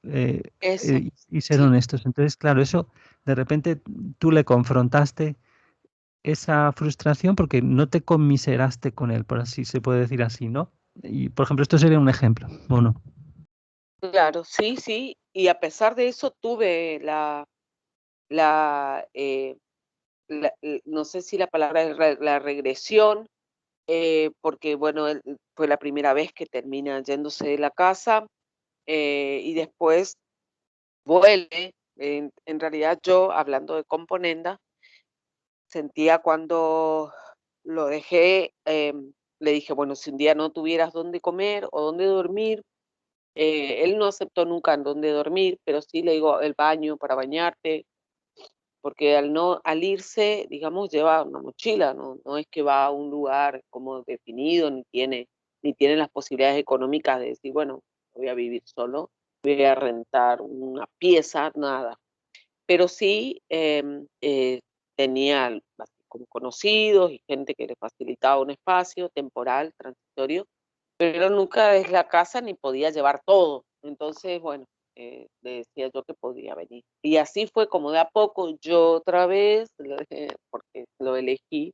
[SPEAKER 2] Eso,
[SPEAKER 1] y ser
[SPEAKER 2] sí,
[SPEAKER 1] honestos. Entonces, claro, eso de repente tú le confrontaste esa frustración porque no te conmiseraste con él, por así se puede decir así, ¿no? Y, por ejemplo, esto sería un ejemplo, ¿o no?
[SPEAKER 2] claro, sí, sí. Y a pesar de eso tuve la, no sé si la palabra es la regresión, porque bueno, fue la primera vez que termina yéndose de la casa, y después vuelve. En realidad yo, hablando de componenda, sentía cuando lo dejé, le dije, bueno, si un día no tuvieras dónde comer o dónde dormir, él no aceptó nunca en dónde dormir, pero sí le digo el baño para bañarte, porque al irse, digamos, lleva una mochila, no es que va a un lugar como definido, ni tiene las posibilidades económicas de decir, bueno, voy a vivir solo, voy a rentar una pieza, nada. Pero sí, tenía como conocidos y gente que le facilitaba un espacio temporal, transitorio, pero nunca es la casa ni podía llevar todo. Entonces, bueno, le decía yo que podía venir. Y así fue como de a poco yo otra vez, porque lo elegí,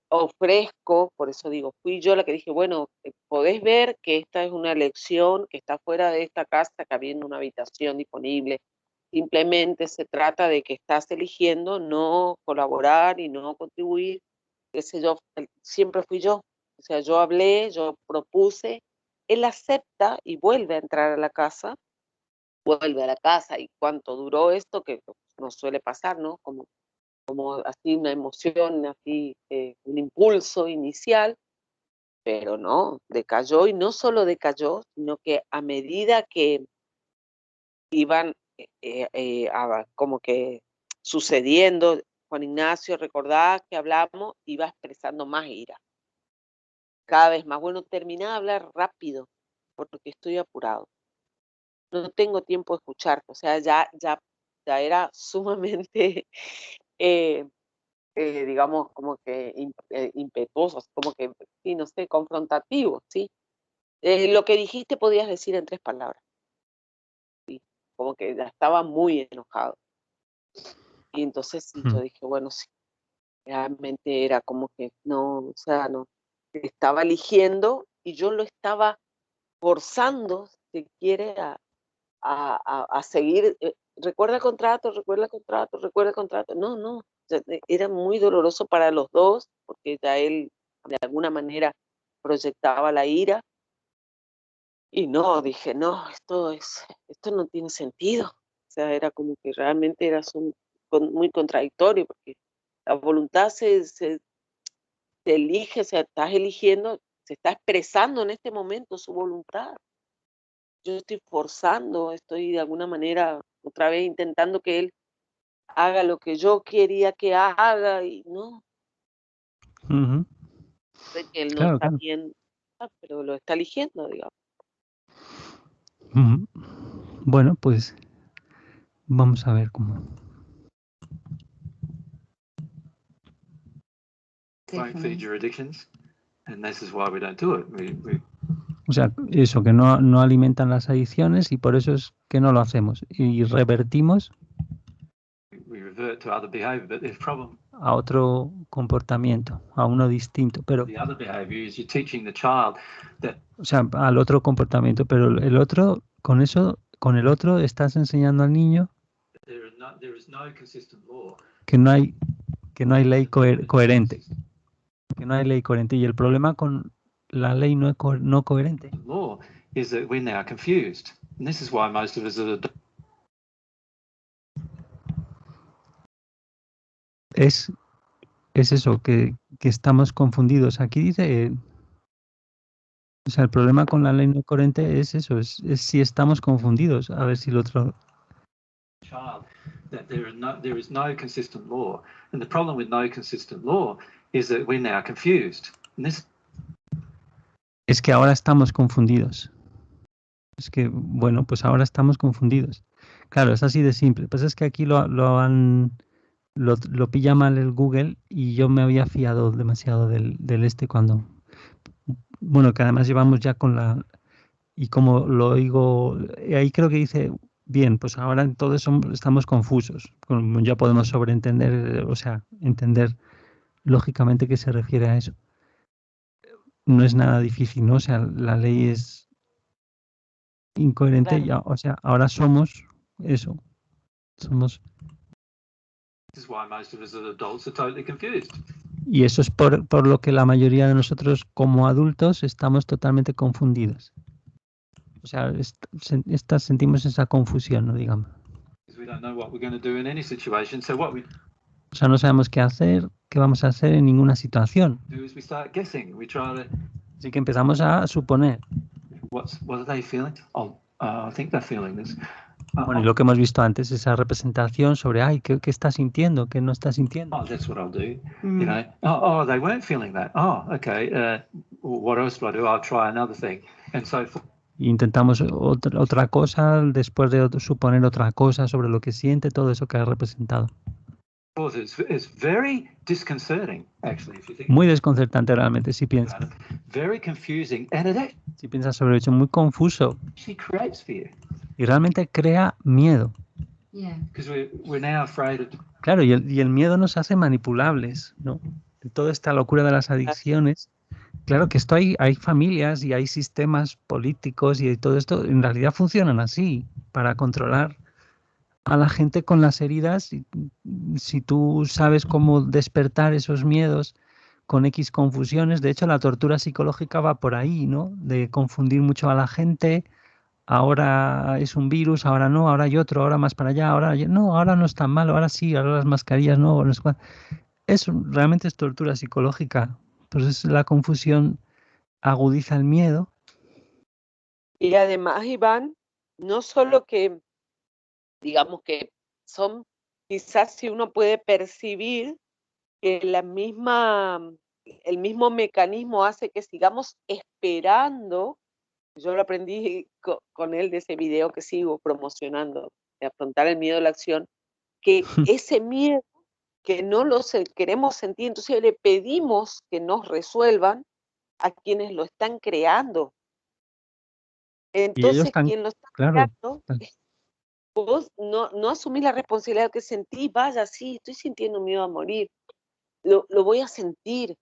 [SPEAKER 2] ofrezco, por eso digo, fui yo la que dije, bueno, podés ver que esta es una elección, que está fuera de esta casa, que habiendo una habitación disponible. Simplemente se trata de que estás eligiendo no colaborar y no contribuir, qué sé yo, siempre fui yo. O sea, yo hablé, yo propuse, él acepta y vuelve a entrar a la casa, vuelve a la casa. ¿Y cuánto duró esto? Que nos suele pasar, ¿no? Como así una emoción, así un impulso inicial, pero no, decayó y no solo decayó, sino que a medida que iban como que sucediendo, Juan Ignacio, recordá que hablamos, iba expresando más ira, cada vez más. Bueno, terminá de hablar rápido, porque estoy apurado. No tengo tiempo de escucharte, o sea, ya era sumamente, eh, digamos, como que impetuoso, como que, sí, no sé, confrontativo, ¿sí? Lo que dijiste podías decir en 3 palabras, ¿sí? Como que ya estaba muy enojado. Y entonces sí, yo dije, bueno, sí, realmente era como que no, o sea, no, estaba eligiendo y yo lo estaba forzando, si quiere, a seguir. Recuerda el contrato, recuerda el contrato, recuerda el contrato. No, no, era muy doloroso para los dos, porque ya él de alguna manera proyectaba la ira. Y no, dije, no, esto no tiene sentido. O sea, era como que realmente era muy contradictorio, porque la voluntad se elige, o sea, estás eligiendo, se está expresando en este momento su voluntad. Yo estoy forzando, estoy de alguna manera otra vez intentando que él haga lo que yo quería que haga y no, sé que él no
[SPEAKER 1] Claro,
[SPEAKER 2] está
[SPEAKER 1] claro.
[SPEAKER 2] bien, pero lo está eligiendo, digamos.
[SPEAKER 1] Bueno, pues vamos a ver cómo.
[SPEAKER 4] Won't feed your addictions, and this is why we don't do it.
[SPEAKER 1] O sea, eso, que no alimentan las adicciones y por eso es que no lo hacemos. Y revertimos
[SPEAKER 4] we revert to other behavior, but there's problem.
[SPEAKER 1] A otro comportamiento, a uno distinto, pero,
[SPEAKER 4] The other behavior is you're teaching the child that,
[SPEAKER 1] o sea, al otro comportamiento, pero el otro, con el otro estás enseñando al niño
[SPEAKER 4] there is no consistent law.
[SPEAKER 1] que no hay ley coherente, que no hay ley coherente. Y el problema con la ley no coherente
[SPEAKER 4] Law is that we're now confused, and this is why most of us are.
[SPEAKER 1] es eso, que estamos confundidos. Aquí dice, o sea, el problema con la ley no coherente es eso, es si estamos confundidos. A ver si el otro...
[SPEAKER 4] Child, that there is no consistent law, and the problem with no consistent law is that we're now confused. And this
[SPEAKER 1] Es que ahora estamos confundidos. Es que, bueno, pues ahora estamos confundidos. Claro, es así de simple. Pues es que aquí lo pilla mal el Google y yo me había fiado demasiado del cuando... Bueno, que además llevamos ya con la... Y como lo oigo, ahí creo que dice, bien, pues ahora en todo eso estamos confusos. Ya podemos sobreentender, o sea, entender lógicamente qué se refiere a eso. No es nada difícil, ¿no? O sea, la ley es incoherente,
[SPEAKER 2] Claro.
[SPEAKER 1] o sea, ahora somos eso. Somos...
[SPEAKER 4] is why most of us as adults are totally confused.
[SPEAKER 1] Y eso es por lo que la mayoría de nosotros como adultos estamos totalmente confundidos. O sea, sentimos esa confusión, ¿no? Digamos.
[SPEAKER 4] We don't know what we're going to do in any situation. So what we
[SPEAKER 1] O sea, no sabemos qué hacer, qué vamos a hacer en ninguna situación.
[SPEAKER 4] do is we start guessing. We try to.
[SPEAKER 1] Así que empezamos a suponer.
[SPEAKER 4] What are they feeling? Oh, I think they're feeling this.
[SPEAKER 1] Bueno, y lo que hemos visto antes, esa representación sobre, ay, ¿qué está sintiendo? ¿Qué no está sintiendo?
[SPEAKER 4] Oh, that's what I'll do. You know. Oh, they weren't feeling that. Oh, okay. What else will I do? I'll try another thing, and so forth.
[SPEAKER 1] Y intentamos otra cosa, después de suponer otra cosa sobre lo que siente, todo eso que ha representado.
[SPEAKER 4] It's very disconcerting, actually, if you think.
[SPEAKER 1] Muy desconcertante realmente, si piensas.
[SPEAKER 4] Very confusing, and it
[SPEAKER 1] Si piensas sobre ello, muy confuso.
[SPEAKER 4] actually creates fear.
[SPEAKER 1] Y realmente crea miedo.
[SPEAKER 3] Yeah.
[SPEAKER 4] Because we're now afraid of.
[SPEAKER 1] Claro, y el miedo nos hace manipulables, ¿no? De toda esta locura de las adicciones. Claro que esto hay familias y hay sistemas políticos y todo esto en realidad funcionan así, para controlar a la gente con las heridas. Si tú sabes cómo despertar esos miedos con X confusiones, de hecho la tortura psicológica va por ahí, ¿no? De confundir mucho a la gente. Ahora es un virus, ahora no, ahora hay otro, ahora más para allá, ahora no, ahora no es tan malo, ahora sí, ahora las mascarillas no, no es cuál. Realmente es tortura psicológica. Pues es la confusión agudiza el miedo.
[SPEAKER 2] Y además, Iván, no solo que, digamos que son, quizás si uno puede percibir que el mismo mecanismo hace que sigamos esperando. Yo lo aprendí con él de ese video que sigo promocionando, de afrontar el miedo a la acción, que ese miedo que no lo queremos sentir, entonces le pedimos que nos resuelvan a quienes lo están creando. Entonces, quien lo está creando, vos no asumís la responsabilidad que sentís. Vaya, sí, estoy sintiendo miedo a morir, lo voy a sentir.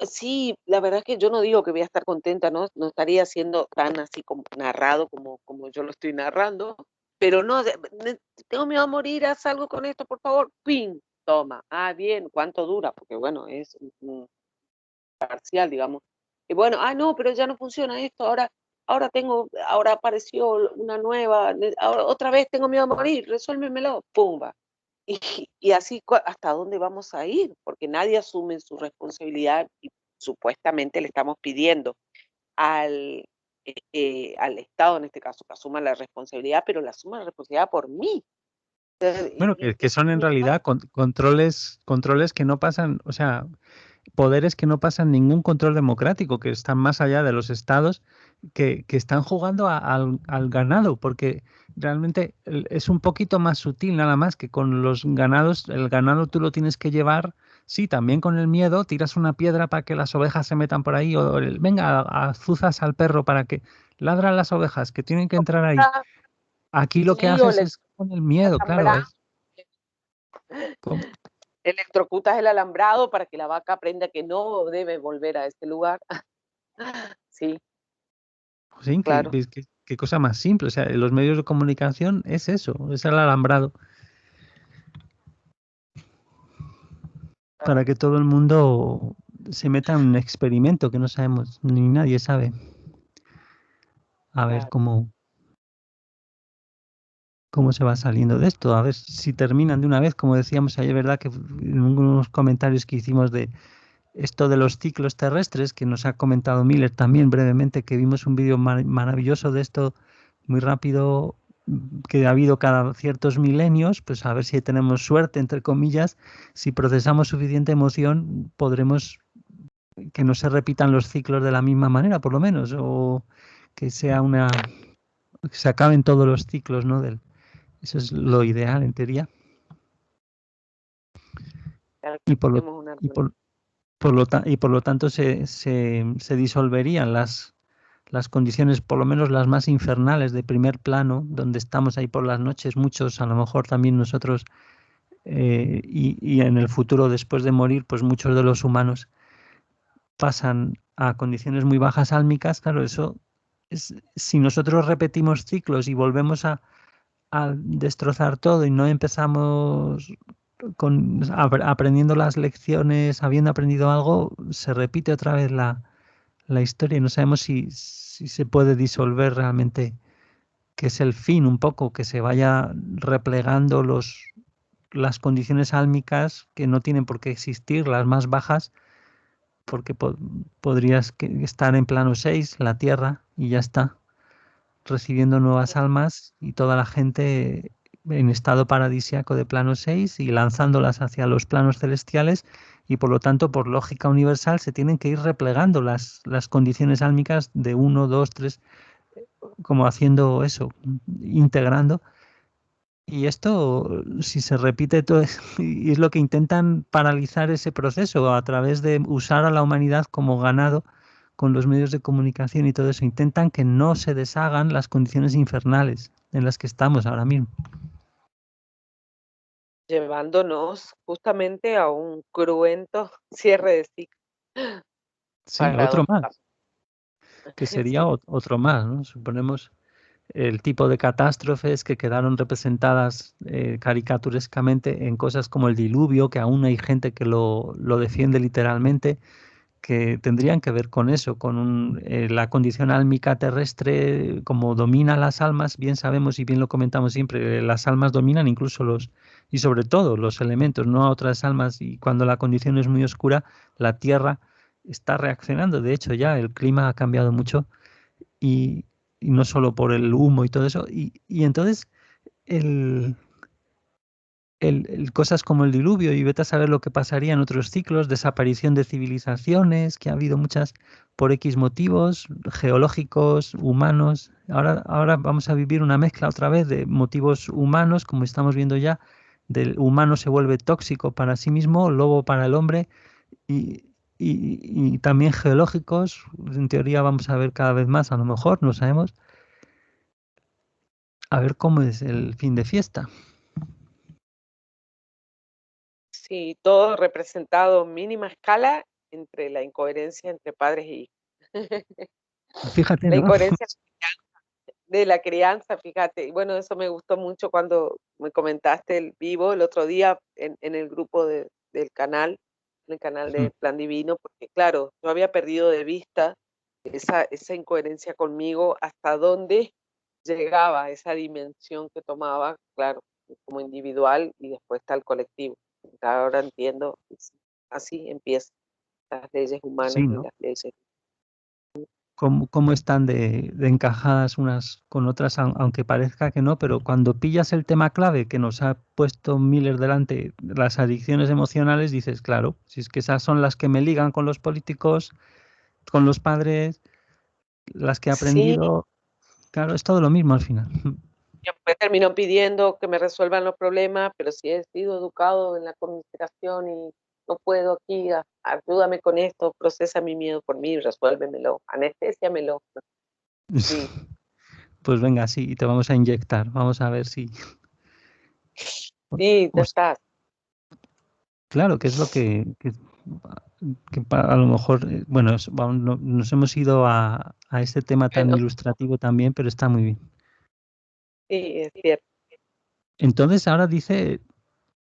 [SPEAKER 2] Sí, la verdad es que yo no digo que voy a estar contenta, no estaría siendo tan así como narrado como yo lo estoy narrando, pero no, tengo miedo a morir, haz algo con esto, por favor, ¡ping! Toma, bien, ¿cuánto dura? Porque bueno, es parcial, digamos. Y bueno, no, pero ya no funciona esto, ahora apareció una nueva, ahora otra vez tengo miedo a morir, resuélvemelo, pumba. Y así, ¿hasta dónde vamos a ir? Porque nadie asume su responsabilidad y supuestamente le estamos pidiendo al Estado, en este caso, que asuma la responsabilidad, pero la asuma la responsabilidad por mí.
[SPEAKER 1] Bueno, que son en realidad controles que no pasan, o sea, poderes que no pasan ningún control democrático, que están más allá de los estados, que están jugando al ganado, porque realmente es un poquito más sutil nada más que con los ganados. El ganado tú lo tienes que llevar, sí, también con el miedo, tiras una piedra para que las ovejas se metan por ahí, o venga, azuzas al perro para que ladran las ovejas, que tienen que entrar ahí. Aquí lo que haces es con el miedo, claro.
[SPEAKER 2] Electrocutas el alambrado para que la vaca aprenda que no debe volver a este lugar. Sí.
[SPEAKER 1] Sí,
[SPEAKER 2] claro.
[SPEAKER 1] Qué cosa más simple. O sea, los medios de comunicación es eso, es el alambrado. Para que todo el mundo se meta en un experimento que no sabemos, ni nadie sabe. A ver cómo se va saliendo de esto, a ver si terminan de una vez, como decíamos ayer, ¿verdad? Que en unos comentarios que hicimos de esto de los ciclos terrestres, que nos ha comentado Miller también brevemente, que vimos un vídeo maravilloso de esto, muy rápido, que ha habido cada ciertos milenios, pues a ver si tenemos suerte, entre comillas, si procesamos suficiente emoción, podremos que no se repitan los ciclos de la misma manera, por lo menos, o que sea que se acaben todos los ciclos, ¿no? Eso es lo ideal, en teoría. Y por lo tanto se disolverían las condiciones, por lo menos las más infernales de primer plano, donde estamos ahí por las noches, muchos, a lo mejor también nosotros, y en el futuro, después de morir, pues muchos de los humanos pasan a condiciones muy bajas álmicas. Claro, eso es, si nosotros repetimos ciclos y volvemos a destrozar todo y no empezamos aprendiendo las lecciones, habiendo aprendido algo, se repite otra vez la historia y no sabemos si se puede disolver realmente, que es el fin un poco, que se vaya replegando las condiciones álmicas que no tienen por qué existir, las más bajas, porque podrías estar en plano 6, la Tierra, y ya está, recibiendo nuevas almas y toda la gente en estado paradisiaco de plano 6 y lanzándolas hacia los planos celestiales, y por lo tanto, por lógica universal, se tienen que ir replegando las condiciones álmicas de 1, 2, 3, como haciendo eso, integrando, Y esto, si se repite todo, y es lo que intentan paralizar ese proceso a través de usar a la humanidad como ganado con los medios de comunicación y todo eso. Intentan que no se deshagan las condiciones infernales en las que estamos ahora mismo.
[SPEAKER 2] Llevándonos justamente a un cruento cierre de ciclo.
[SPEAKER 1] Sí, otro más,
[SPEAKER 2] Paradójicamente.
[SPEAKER 1] que sería
[SPEAKER 2] Sí,
[SPEAKER 1] otro más, ¿no? Suponemos el tipo de catástrofes que quedaron representadas caricaturescamente en cosas como el diluvio, que aún hay gente que lo defiende literalmente, que tendrían que ver con eso, con la condición álmica terrestre, como domina las almas, bien sabemos y bien lo comentamos siempre, las almas dominan incluso y sobre todo los elementos, no a otras almas, y cuando la condición es muy oscura, la Tierra está reaccionando. De hecho, ya el clima ha cambiado mucho y, y no solo por el humo y todo eso, y entonces el, cosas como el diluvio, y vete a saber lo que pasaría en otros ciclos, desaparición de civilizaciones, que ha habido muchas por X motivos, geológicos, humanos. Ahora vamos a vivir una mezcla otra vez de motivos humanos, como estamos viendo ya, del humano se vuelve tóxico para sí mismo, lobo para el hombre, y, y también geológicos, en teoría vamos a ver cada vez más, a lo mejor, no sabemos, a ver cómo es el fin de fiesta.
[SPEAKER 2] sí, todo representado en mínima escala entre la incoherencia entre padres e hijos.
[SPEAKER 1] Fíjate,
[SPEAKER 2] La
[SPEAKER 1] ¿no?
[SPEAKER 2] incoherencia de la crianza, fíjate. Y bueno, eso me gustó mucho cuando me comentaste el vivo el otro día en el grupo del canal, en el canal de Plan Divino, porque claro, yo había perdido de vista esa incoherencia conmigo, hasta dónde llegaba esa dimensión que tomaba, claro, como individual y después está el colectivo. Ahora entiendo, así empiezan las leyes humanas
[SPEAKER 1] Sí,
[SPEAKER 2] y
[SPEAKER 1] ¿no?
[SPEAKER 2] las leyes.
[SPEAKER 1] Cómo están de encajadas unas con otras, aunque parezca que no, pero cuando pillas el tema clave que nos ha puesto Miller delante, las adicciones emocionales, dices, claro, si es que esas son las que me ligan con los políticos, con los padres, las que he
[SPEAKER 2] Sí,
[SPEAKER 1] aprendido, claro, es todo lo mismo al final.
[SPEAKER 2] después terminó pidiendo que me resuelvan los problemas, pero si he sido educado en la conmiseración y no puedo aquí, ayúdame con esto, procesa mi miedo por mí, resuélvemelo, anestésiamelo. Sí,
[SPEAKER 1] Pues venga, sí, y te vamos a inyectar, vamos a ver si...
[SPEAKER 2] sí, ya
[SPEAKER 1] o
[SPEAKER 2] está.
[SPEAKER 1] claro, que es lo a lo mejor, bueno, nos hemos ido a este tema tan
[SPEAKER 2] Bueno,
[SPEAKER 1] ilustrativo también, pero está muy bien.
[SPEAKER 2] sí, es cierto.
[SPEAKER 1] Entonces ahora dice,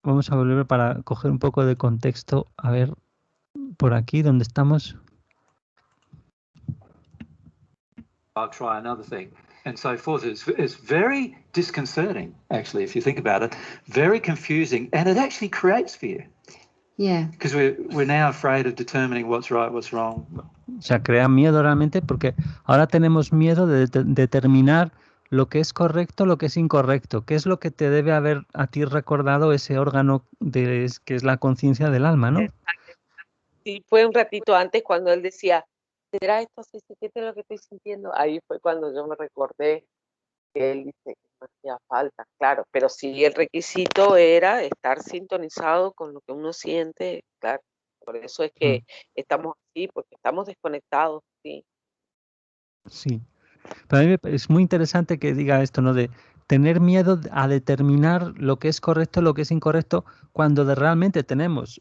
[SPEAKER 1] vamos a volver para coger un poco de contexto, a ver, por aquí donde estamos.
[SPEAKER 4] I'll try another thing, and so forth. It's very disconcerting, actually, if you think about it, very confusing, and it actually creates fear.
[SPEAKER 3] Yeah.
[SPEAKER 4] Because we're now afraid of determining what's right, what's wrong.
[SPEAKER 1] O sea, crea miedo realmente porque ahora tenemos miedo de determinar lo que es correcto, lo que es incorrecto. ¿Qué es lo que te debe haber a ti recordado ese órgano que es la conciencia del alma, ¿no?
[SPEAKER 2] Sí, fue un ratito antes cuando él decía, ¿será esto así? ¿Qué es lo que estoy sintiendo? Ahí fue cuando yo me recordé que él dice que no hacía falta, claro, pero sí el requisito era estar sintonizado con lo que uno siente, claro. Por eso es que estamos así, porque estamos desconectados, sí.
[SPEAKER 1] Sí. Para mí es muy interesante que diga esto, ¿no? De tener miedo a determinar lo que es correcto, lo que es incorrecto, cuando realmente tenemos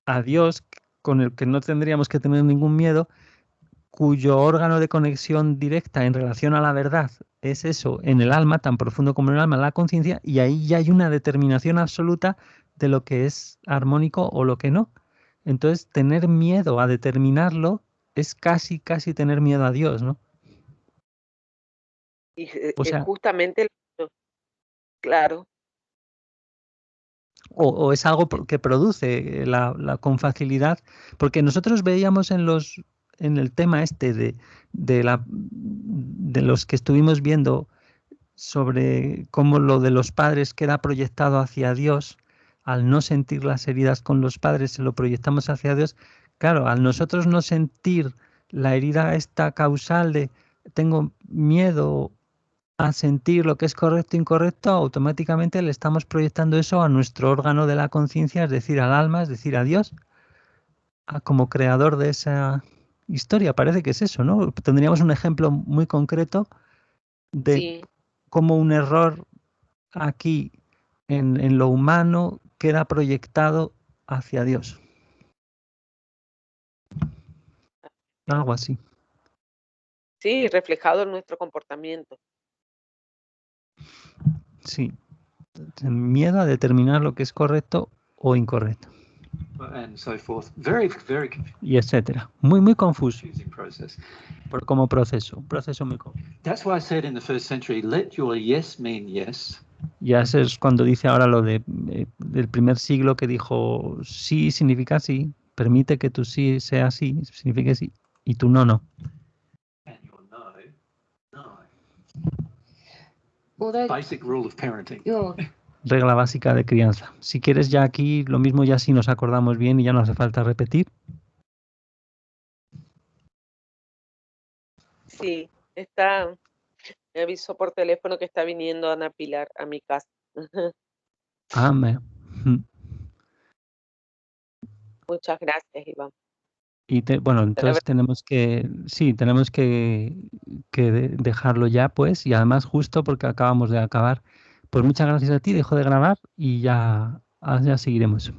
[SPEAKER 1] a Dios, con el que no tendríamos que tener ningún miedo, cuyo órgano de conexión directa en relación a la verdad es eso, en el alma, tan profundo como en el alma, la conciencia, y ahí ya hay una determinación absoluta de lo que es armónico o lo que no. Entonces, tener miedo a determinarlo es casi tener miedo a Dios, ¿no?
[SPEAKER 2] Y
[SPEAKER 1] O sea,
[SPEAKER 2] justamente, claro,
[SPEAKER 1] o es algo que produce con facilidad, porque nosotros veíamos en el tema este de los que estuvimos viendo sobre cómo lo de los padres queda proyectado hacia Dios, al no sentir las heridas con los padres, se lo proyectamos hacia Dios. Claro, al nosotros no sentir la herida esta causal de tengo miedo a sentir lo que es correcto e incorrecto, automáticamente le estamos proyectando eso a nuestro órgano de la conciencia, es decir, al alma, es decir, a Dios, como creador de esa historia. Parece que es eso, ¿no? Tendríamos un ejemplo muy concreto de
[SPEAKER 2] Sí,
[SPEAKER 1] cómo un error aquí en lo humano queda proyectado hacia Dios. Algo así.
[SPEAKER 2] sí, reflejado en nuestro comportamiento.
[SPEAKER 1] Sí. Miedo a determinar lo que es correcto o incorrecto.
[SPEAKER 4] and so forth. Very, very
[SPEAKER 1] Y etcétera. Muy, muy confuso.
[SPEAKER 4] confusing process.
[SPEAKER 1] Como proceso. Un proceso muy confuso.
[SPEAKER 4] That's why I said in the first century, let your yes mean yes.
[SPEAKER 1] Ya es cuando dice ahora lo de del primer siglo, que dijo sí significa sí, permite que tu sí sea sí, significa sí, y tu no, no.
[SPEAKER 4] And your no, no.
[SPEAKER 3] Although
[SPEAKER 4] Basic rule of parenting.
[SPEAKER 1] Regla básica de crianza. Si quieres, ya aquí lo mismo, ya sí nos acordamos bien y ya no hace falta repetir.
[SPEAKER 2] Sí, me avisó por teléfono que está viniendo Ana Pilar a mi casa.
[SPEAKER 1] Amén.
[SPEAKER 2] Muchas gracias, Iván.
[SPEAKER 1] Y bueno, entonces tenemos que dejarlo ya, pues, y además justo porque acabamos de acabar. Pues muchas gracias a ti, dejo de grabar y ya seguiremos.